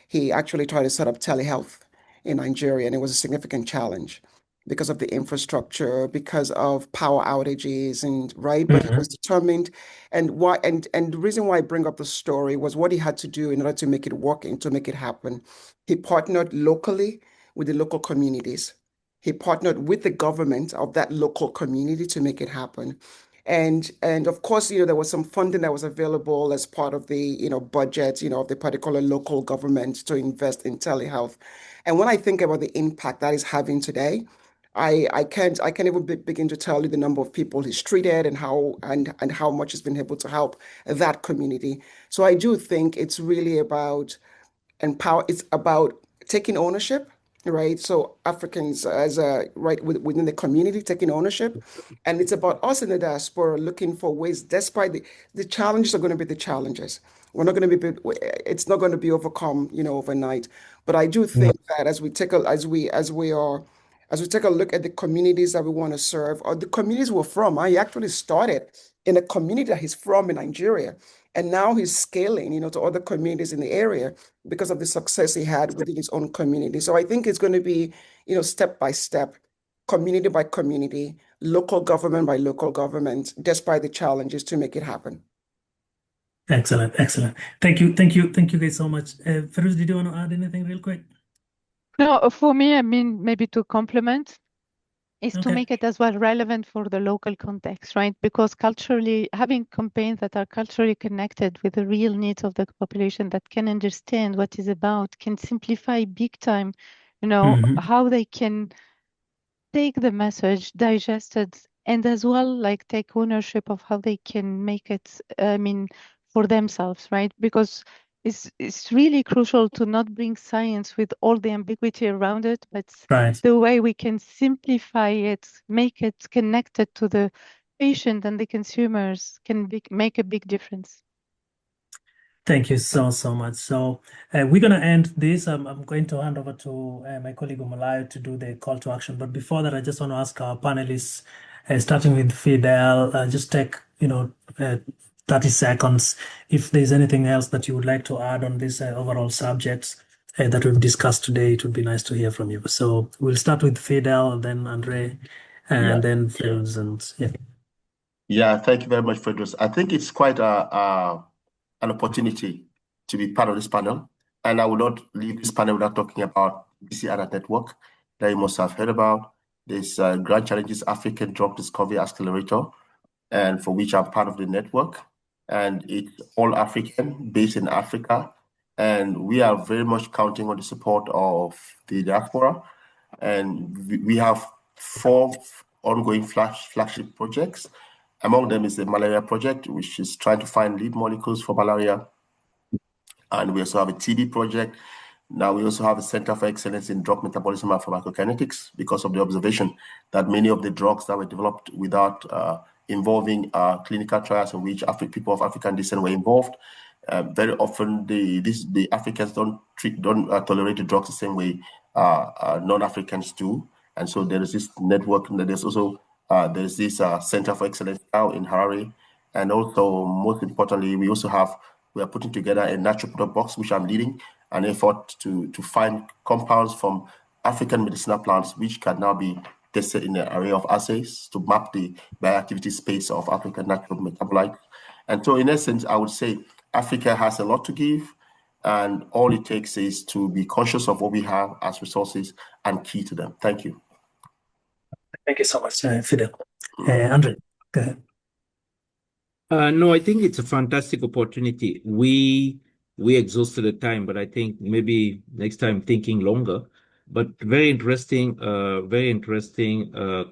he actually tried to set up telehealth in Nigeria, and it was a significant challenge because of the infrastructure, because of power outages, and right. But he was determined, and the reason why I bring up the story was what he had to do in order to make it work and to make it happen. He partnered locally with the local communities. He partnered with the government of that local community to make it happen. And of course, there was some funding that was available as part of the, budget, of the particular local government to invest in telehealth. And when I think about the impact that is having today, I can't even begin to tell you the number of people he's treated and how much he's been able to help that community. So I do think it's really about it's about taking ownership, right? So Africans as a right within the community taking ownership, and it's about us in the diaspora looking for ways, despite the challenges are going to be the challenges. We're not going to be it's not going to be overcome, overnight. But I do think that as we take a look at the communities that we want to serve, or the communities we're from, I actually started in a community that he's from in Nigeria. And now he's scaling, to other communities in the area because of the success he had within his own community. So I think it's going to be, step by step, community by community, local government by local government, despite the challenges to make it happen. Excellent, excellent. Thank you guys so much. Feroz, did you want to add anything real quick? No, for me, I mean, maybe to complement, is to Okay. make it as well relevant for the local context, right? Because culturally, having campaigns that are culturally connected with the real needs of the population that can understand what is about can simplify big time, how they can take the message, digest it, and as well, like take ownership of how they can make it, for themselves, right? Because it's really crucial to not bring science with all the ambiguity around it, but Right. the way we can simplify it, make it connected to the patient and the consumers can make a big difference. Thank you so much. So we're going to end this. I'm going to hand over to my colleague Umalayo to do the call to action. But before that, I just want to ask our panelists, starting with Fidel, just take 30 seconds. If there's anything else that you would like to add on this overall subjects that we've discussed today, it would be nice to hear from you. So we'll start with Fidel, then Andre, and then Fields, and yeah. Yeah, thank you very much, Fredros. I think it's quite an opportunity to be part of this panel. And I will not leave this panel without talking about BC Adult Network that you must have heard about. This Grand Challenges African Drug Discovery Accelerator, and for which I'm part of the network. And it's all African, based in Africa. And we are very much counting on the support of the diaspora. And we have 4 ongoing flagship projects. Among them is the malaria project, which is trying to find lead molecules for malaria. And we also have a TB project. Now we also have a Center for Excellence in Drug Metabolism and Pharmacokinetics, because of the observation that many of the drugs that were developed without involving clinical trials in which people of African descent were involved, very often the Africans don't tolerate the drugs the same way non-Africans do. And so there is this network. There's also there's this Center for Excellence now in Harare. And also, most importantly, we are putting together a natural product box, which I'm leading, an effort to find compounds from African medicinal plants, which can now be tested in an array of assays to map the bioactivity space of African natural metabolites. And so, in essence, I would say Africa has a lot to give, and all it takes is to be conscious of what we have as resources and key to them. Thank you. Thank you so much, Fidel. Andre, go ahead. No, I think it's a fantastic opportunity. We exhausted the time, but I think maybe next time thinking longer. But very interesting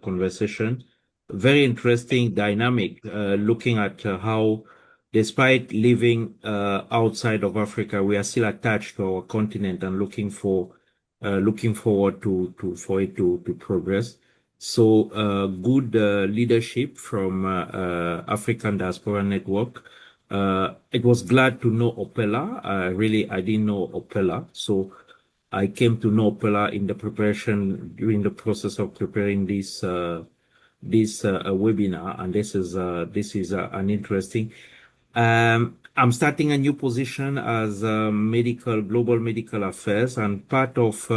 conversation, very interesting dynamic. Looking at how, despite living outside of Africa, we are still attached to our continent and looking forward for it to progress. So good leadership from African Diaspora Network. It was glad to know Opella. I didn't know Opella. So I came to know Opella during the process of preparing this webinar. And this is an interesting. I'm starting a new position as global medical affairs, and part of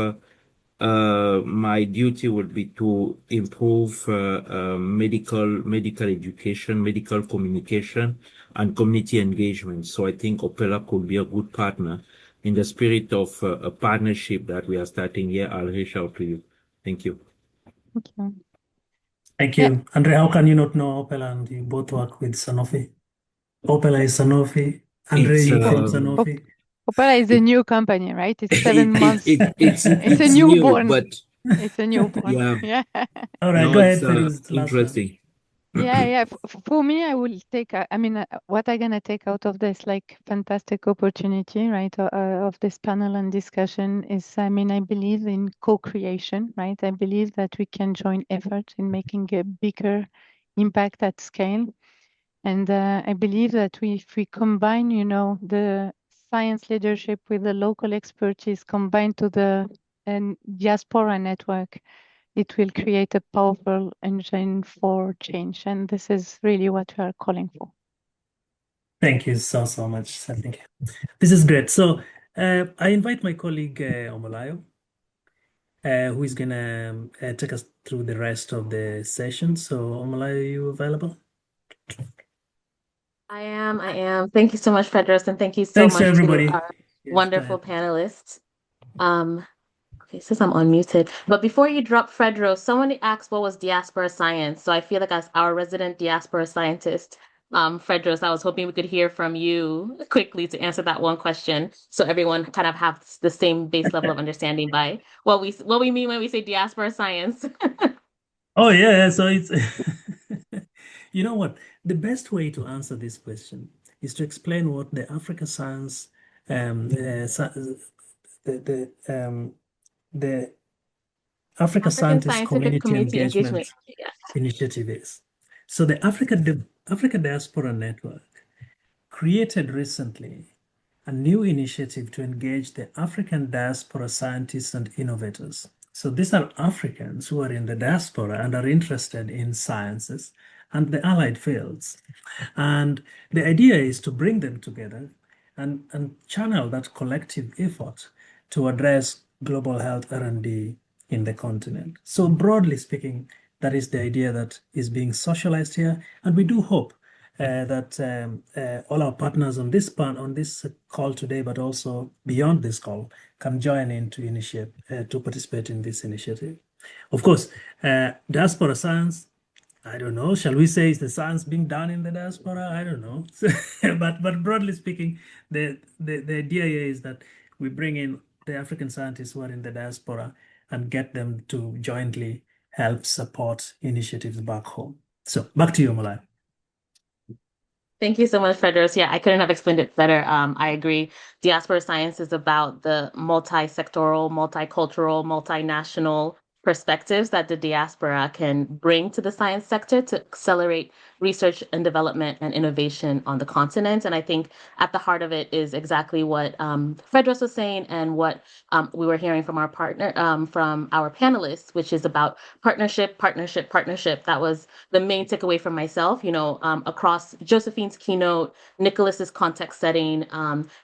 my duty would be to improve medical education, medical communication, and community engagement. So I think Opella could be a good partner in the spirit of a partnership that we are starting here. I'll reach out to you. Thank you. Thank you. Thank Yeah. you. Andre, how can you not know Opela and you both work with Sanofi? Opela is Sanofi. Andre, It's you from Op- Sanofi. Opera is a it, new company, right? It's it, 7 months. It's a it's new, newborn. but It's a newborn. yeah, Yeah. All right, no, go it's ahead, Feroz, last one. interesting. Yeah. For me, I will take, I mean, what I'm going to take out of this, like, fantastic opportunity, right, of this panel and discussion is, I mean, I believe in co-creation, right? I believe that we can join efforts in making a bigger impact at scale. And I believe that if we combine, the science leadership with the local expertise combined to the diaspora network, it will create a powerful engine for change. And this is really what we are calling for. Thank you so much. Thank you. This is great. So I invite my colleague Omolayo, who is gonna take us through the rest of the session. So Omolayo, are you available? I am. Thank you so much, Fredros, and thank you so Thanks to much to everybody. our Yes, go wonderful ahead. panelists. Okay, since I'm unmuted, but before you drop Fredros, someone asked what was diaspora science. So I feel like as our resident diaspora scientist, Fredros, I was hoping we could hear from you quickly to answer that one question, so everyone kind of have the same base level of understanding by what we mean when we say diaspora science. Oh yeah, so it's you know what? The best way to answer this question is to explain what the Africa Science the Africa African Scientist Scientific Community Community Engagement. Engagement Initiative is. So the Africa Diaspora Network created recently a new initiative to engage the African diaspora scientists and innovators. So these are Africans who are in the diaspora and are interested in sciences and the allied fields. And the idea is to bring them together and channel that collective effort to address global health R&D in the continent. So broadly speaking, that is the idea that is being socialized here. And we do hope that all our partners on this call today, but also beyond this call, can join in to initiate to participate in this initiative. Of course, diaspora science. I don't know. Shall we say is the science being done in the diaspora? I don't know. But broadly speaking, the idea here is that we bring in the African scientists who are in the diaspora and get them to jointly help support initiatives back home. So back to you, Malai. Thank you so much, Fredros. Yeah, I couldn't have explained it better. I agree. Diaspora science is about the multi-sectoral, multicultural, multinational perspectives that the diaspora can bring to the science sector to accelerate research and development and innovation on the continent. And I think at the heart of it is exactly what Fredros was saying and what we were hearing from our partner, from our panelists, which is about partnership, partnership, partnership. That was the main takeaway from myself, across Josephine's keynote, Nicholas's context setting,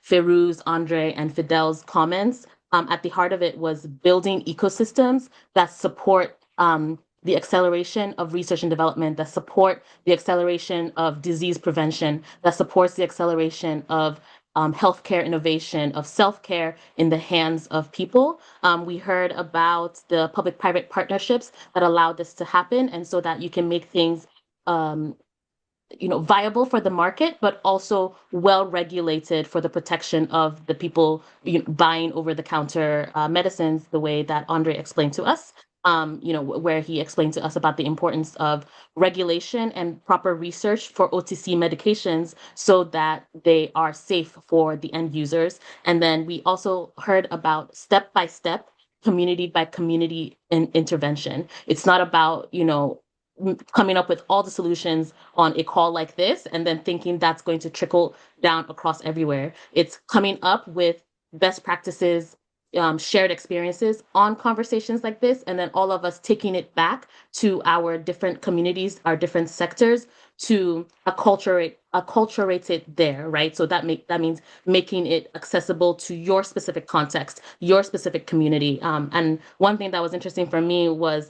Ferouz, Andre, and Fidel's comments. At the heart of it was building ecosystems that support the acceleration of research and development, that support the acceleration of disease prevention, that supports the acceleration of healthcare innovation, of self-care in the hands of people. We heard about the public-private partnerships that allow this to happen, and so that you can make things viable for the market, but also well regulated for the protection of the people buying over-the-counter medicines, the way that Andre explained to us. Where he explained to us about the importance of regulation and proper research for OTC medications so that they are safe for the end users. And then we also heard about step-by-step, community by community intervention. It's not about, coming up with all the solutions on a call like this and then thinking that's going to trickle down across everywhere. It's coming up with best practices, shared experiences on conversations like this, and then all of us taking it back to our different communities, our different sectors, to acculturate it there, right? So that means making it accessible to your specific context, your specific community. And one thing that was interesting for me was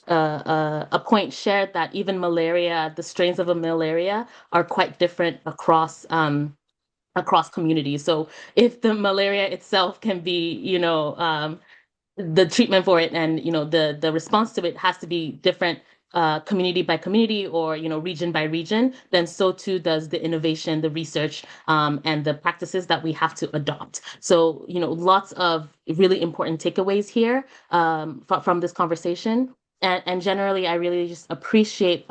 a point shared that even malaria, the strains of a malaria, are quite different across communities. So if the malaria itself can be, the treatment for it and the response to it has to be different community by community or region by region, then so too does the innovation, the research, and the practices that we have to adopt. So lots of really important takeaways here from this conversation. And generally, I really just appreciate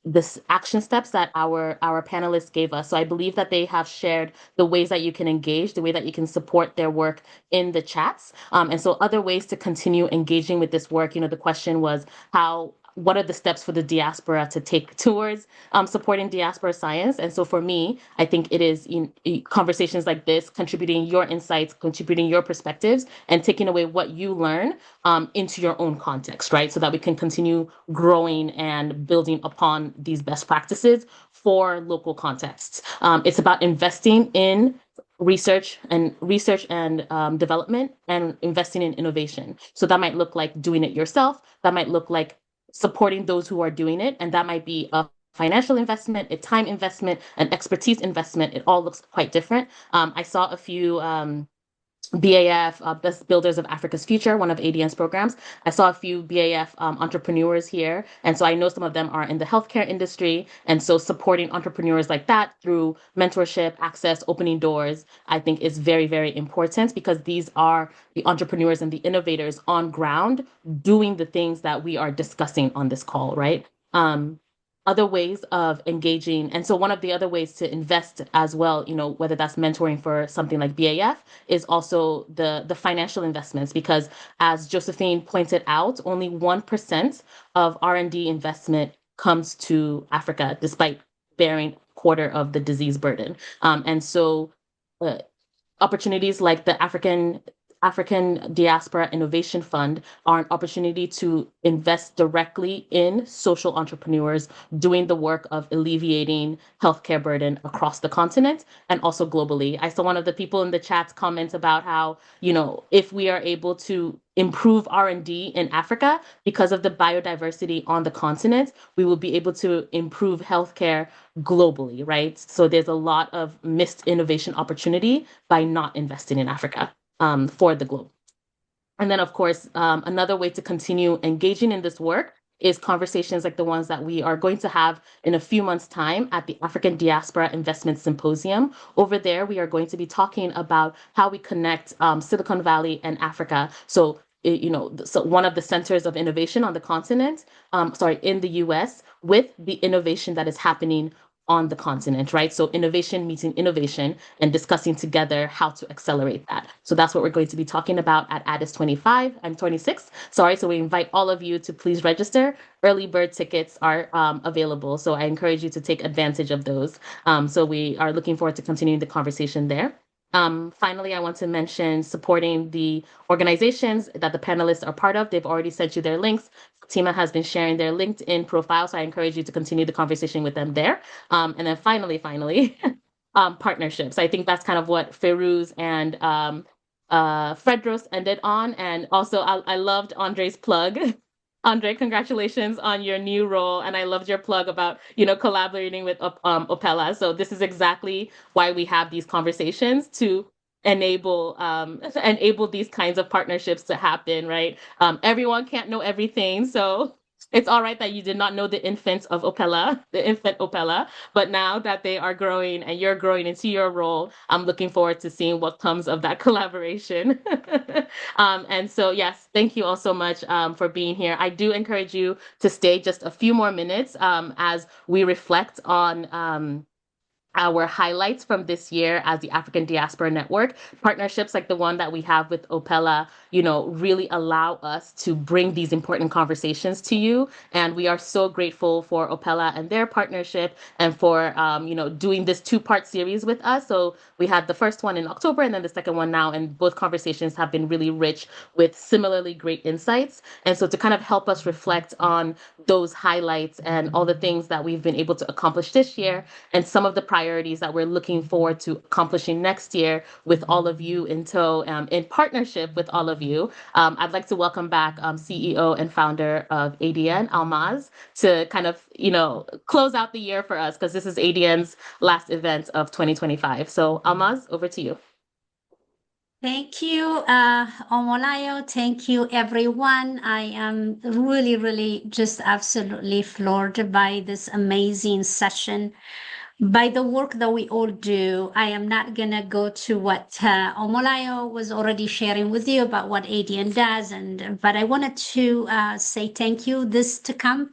this action steps that our panelists gave us. So I believe that they have shared the ways that you can engage, the way that you can support their work in the chats. And so other ways to continue engaging with this work, the question was what are the steps for the diaspora to take towards supporting diaspora science? And so for me, I think it is conversations like this, contributing your insights, contributing your perspectives, and taking away what you learn into your own context, right? So that we can continue growing and building upon these best practices for local contexts. It's about investing in research and development and investing in innovation. So that might look like doing it yourself. That might look like supporting those who are doing it. And that might be a financial investment, a time investment, an expertise investment. It all looks quite different. I saw a few BAF, Best Builders of Africa's Future, one of ADN's programs. I saw a few BAF entrepreneurs here. And so I know some of them are in the healthcare industry. And so supporting entrepreneurs like that through mentorship, access, opening doors, I think is very, very important because these are the entrepreneurs and the innovators on ground doing the things that we are discussing on this call, right? Other ways of engaging. And so one of the other ways to invest as well, whether that's mentoring for something like BAF, is also the financial investments, because as Josephine pointed out, only 1% of R&D investment comes to Africa, despite bearing a quarter of the disease burden. And so opportunities like the African Diaspora Innovation Fund are an opportunity to invest directly in social entrepreneurs doing the work of alleviating healthcare burden across the continent and also globally. I saw one of the people in the chats comment about how, if we are able to improve R&D in Africa because of the biodiversity on the continent, we will be able to improve healthcare globally, right? So there's a lot of missed innovation opportunity by not investing in Africa. For the globe. And then, of course, another way to continue engaging in this work is conversations like the ones that we are going to have in a few months' time at the African Diaspora Investment Symposium. Over there, we are going to be talking about how we connect Silicon Valley and Africa. So, so one of the centers of innovation on the continent, in the US, with the innovation that is happening on the continent, right? So innovation meeting innovation and discussing together how to accelerate that. So that's what we're going to be talking about at ADIS 25 and 26. Sorry, so we invite all of you to please register. Early bird tickets are available. So I encourage you to take advantage of those. So we are looking forward to continuing the conversation there. Finally, I want to mention supporting the organizations that the panelists are part of. They've already sent you their links. Fatima has been sharing their LinkedIn profile, so I encourage you to continue the conversation with them there. And then finally, partnerships. I think that's kind of what Ferouz and Fredros ended on. And also, I loved Andre's plug. Andre, congratulations on your new role. And I loved your plug about, collaborating with Opella. So this is exactly why we have these conversations, to enable these kinds of partnerships to happen, right? Everyone can't know everything. So it's all right that you did not know the infant Opella, but now that they are growing and you're growing into your role, I'm looking forward to seeing what comes of that collaboration. And so, yes, thank you all so much for being here. I do encourage you to stay just a few more minutes as we reflect on our highlights from this year as the African Diaspora Network. Partnerships like the one that we have with Opella, really allow us to bring these important conversations to you. And we are so grateful for Opella and their partnership and for, doing this two-part series with us. So we had the first one in October and then the second one now, and both conversations have been really rich with similarly great insights. And so to kind of help us reflect on those highlights and all the things that we've been able to accomplish this year and some of the priorities that we're looking forward to accomplishing next year with all of you in tow, in partnership with all of you. I'd like to welcome back CEO and founder of ADN, Almaz, to kind of, close out the year for us, because this is ADN's last event of 2025. So Almaz, over to you. Thank you, Omolayo. Thank you, everyone. I am really, really just absolutely floored by this amazing session, by the work that we all do. I am not going to go to what Omolayo was already sharing with you about what ADN does, but I wanted to say thank you.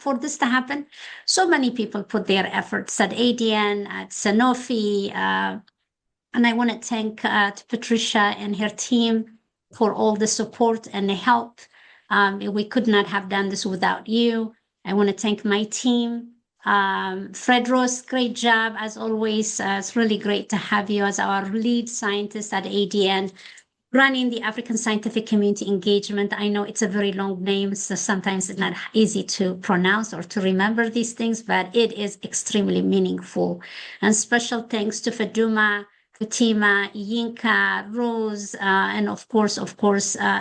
For this to happen, so many people put their efforts at ADN, at Sanofi, and I want to thank to Patricia and her team for all the support and the help. We could not have done this without you. I want to thank my team. Fredros, great job as always. It's really great to have you as our lead scientist at ADN, running the African Scientific Community Engagement. I know it's a very long name, so sometimes it's not easy to pronounce or to remember these things, but it is extremely meaningful. And special thanks to Faduma, Fatima, Yinka, Rose, and of course,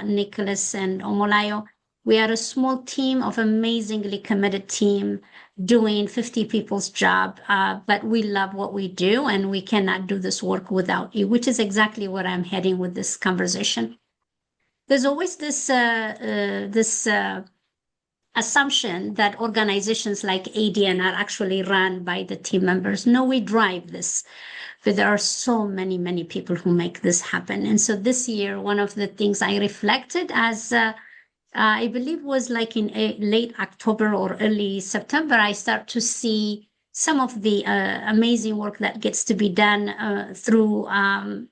Nicholas and Omolayo. We are a small team of amazingly committed team doing 50 people's job, but we love what we do and we cannot do this work without you, which is exactly where I'm heading with this conversation. There's always this assumption that organizations like ADN are actually run by the team members. No, we drive this. But there are so many, many people who make this happen. And so this year, one of the things I reflected as I believe was like in late October or early September, I start to see some of the amazing work that gets to be done through ADN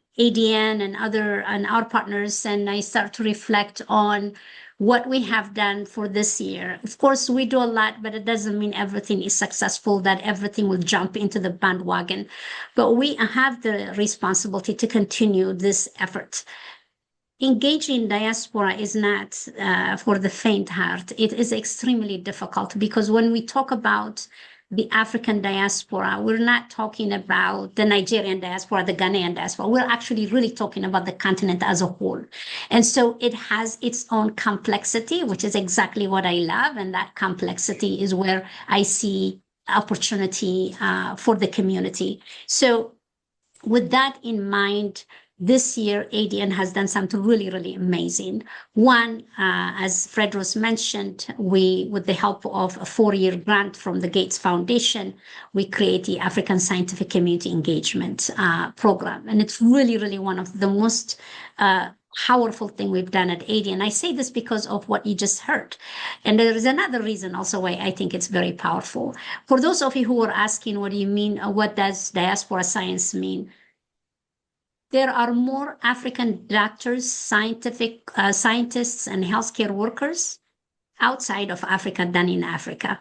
and our partners. And I start to reflect on what we have done for this year. Of course, we do a lot, but it doesn't mean everything is successful, that everything will jump into the bandwagon. But we have the responsibility to continue this effort. Engaging diaspora is not for the faint heart. It is extremely difficult because when we talk about the African diaspora, we're not talking about the Nigerian diaspora, the Ghanaian diaspora. We're actually really talking about the continent as a whole. And so it has its own complexity, which is exactly what I love. And that complexity is where I see opportunity for the community. So with that in mind, this year, ADN has done something really, really amazing. One, as Fredros mentioned, with the help of a 4-year grant from the Gates Foundation, we create the African Scientific Community Engagement Program. And it's really, really one of the most powerful thing we've done at ADN. I say this because of what you just heard. And there is another reason also why I think it's very powerful. For those of you who are asking, what do you mean? What does diaspora science mean? There are more African doctors, scientists, and healthcare workers outside of Africa than in Africa.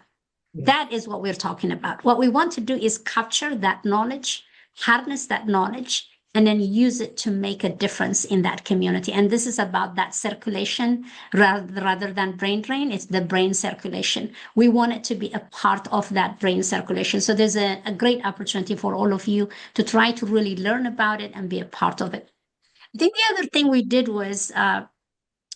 Yeah. That is what we're talking about. What we want to do is capture that knowledge, harness that knowledge, and then use it to make a difference in that community. And this is about that circulation rather than brain drain. It's the brain circulation. We want it to be a part of that brain circulation. So there's a great opportunity for all of you to try to really learn about it and be a part of it. I think the other thing we did was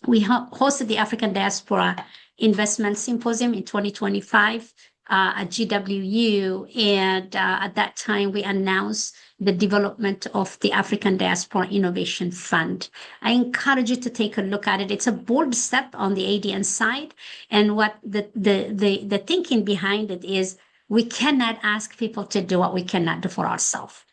we hosted the African Diaspora Investment Symposium in 2025 at GWU. And at that time, we announced the development of the African Diaspora Innovation Fund. I encourage you to take a look at it. It's a bold step on the ADN side. And what the thinking behind it is, we cannot ask people to do what we cannot do for ourselves.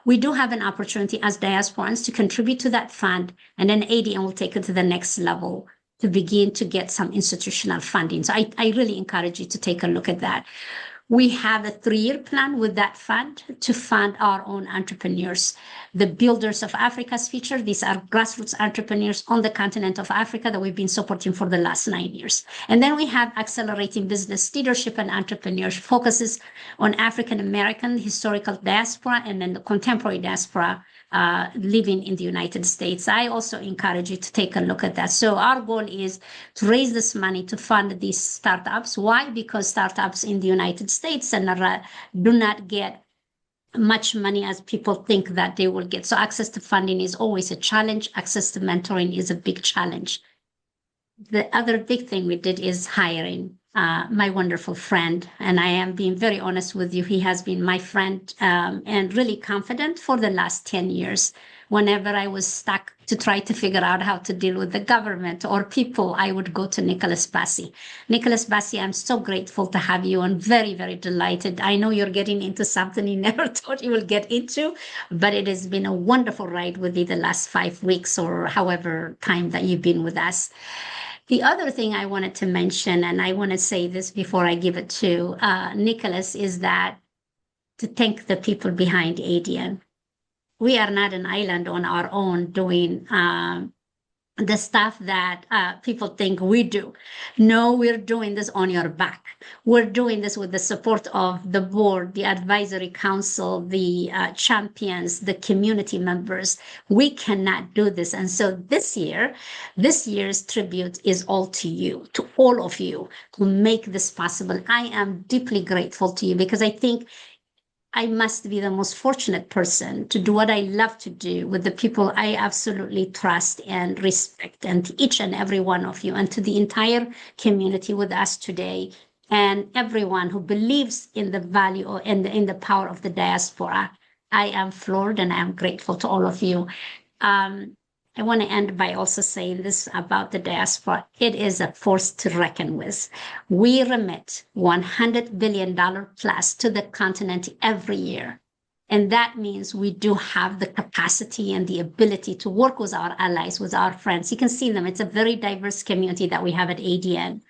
We do have an opportunity as diasporans to contribute to that fund, and then ADN will take it to the next level to begin to get some institutional funding. So I really encourage you to take a look at that. We have a 3-year plan with that fund to fund our own entrepreneurs. The Builders of Africa's Future, these are grassroots entrepreneurs on the continent of Africa that we've been supporting for the last 9 years. And then we have Accelerating Business Leadership and Entrepreneurship, focuses on African American historical diaspora and then the contemporary diaspora living in the United States. I also encourage you to take a look at that. So our goal is to raise this money to fund these startups. Why? Because startups in the United States do not get much money as people think that they will get. So access to funding is always a challenge. Access to mentoring is a big challenge. The other big thing we did is hiring. my wonderful friend. And I am being very honest with you. He has been my friend and really confident for the last 10 years. Whenever I was stuck to try to figure out how to deal with the government or people, I would go to Nicholas Bassi. Nicholas Bassi, I'm so grateful to have you and very, very delighted. I know you're getting into something you never thought you will get into, but it has been a wonderful ride with you the last 5 weeks or however time that you've been with us. The other thing I wanted to mention, and I want to say this before I give it to Nicholas, is that to thank the people behind ADN. We are not an island on our own doing the stuff that people think we do. No, we're doing this on your back. We're doing this with the support of the board, the advisory council, the champions, the community members. We cannot do this. And so this year's tribute is all to you, to all of you who make this possible. I am deeply grateful to you because I think I must be the most fortunate person to do what I love to do with the people I absolutely trust and respect, and to each and every one of you, and to the entire community with us today, and everyone who believes in the value and in the power of the diaspora. I am floored and I am grateful to all of you. I want to end by also saying this about the diaspora. It is a force to reckon with. We remit $100 billion plus to the continent every year. And that means we do have the capacity and the ability to work with our allies, with our friends. You can see them. It's a very diverse community that we have at ADN,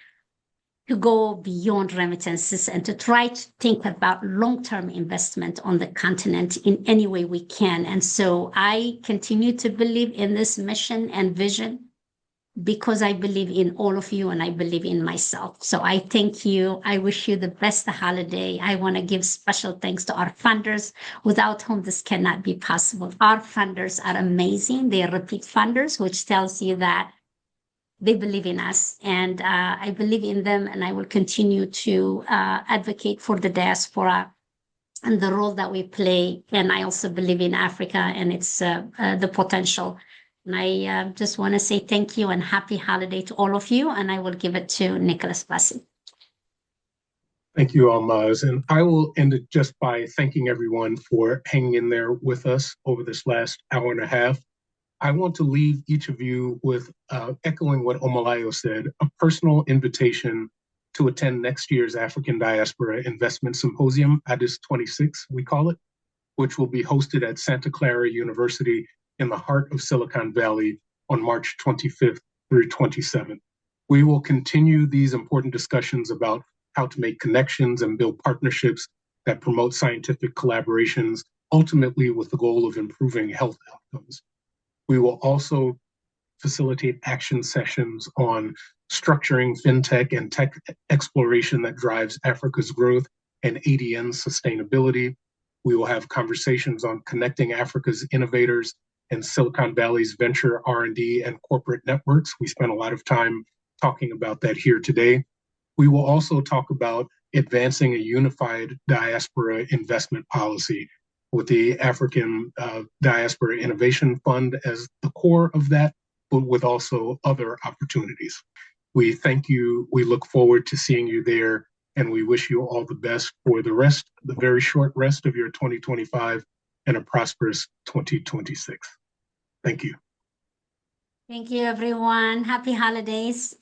to go beyond remittances and to try to think about long-term investment on the continent in any way we can. And so I continue to believe in this mission and vision because I believe in all of you and I believe in myself. So I thank you. I wish you the best holiday. I want to give special thanks to our funders, without whom this cannot be possible. Our funders are amazing. They are repeat funders, which tells you that they believe in us, and I believe in them, and I will continue to advocate for the diaspora and the role that we play. And I also believe in Africa and its the potential. And I just want to say thank you and happy holiday to all of you. And I will give it to Nicholas Bassi. Thank you, Almaz. And I will end it just by thanking everyone for hanging in there with us over this last hour and a half. I want to leave each of you with echoing what Omalayo said, a personal invitation to attend next year's African Diaspora Investment Symposium, ADIS 26, we call it, which will be hosted at Santa Clara University in the heart of Silicon Valley on March 25th through 27th. We will continue these important discussions about how to make connections and build partnerships that promote scientific collaborations, ultimately with the goal of improving health outcomes. We will also facilitate action sessions on structuring fintech and tech exploration that drives Africa's growth and ADN's sustainability. We will have conversations on connecting Africa's innovators and Silicon Valley's venture R&D and corporate networks. We spent a lot of time talking about that here today. We will also talk about advancing a unified diaspora investment policy, with the African Diaspora Innovation Fund as the core of that, but with also other opportunities. We thank you. We look forward to seeing you there, and we wish you all the best for the very short rest of your 2025 and a prosperous 2026. Thank you. Thank you, everyone. Happy holidays.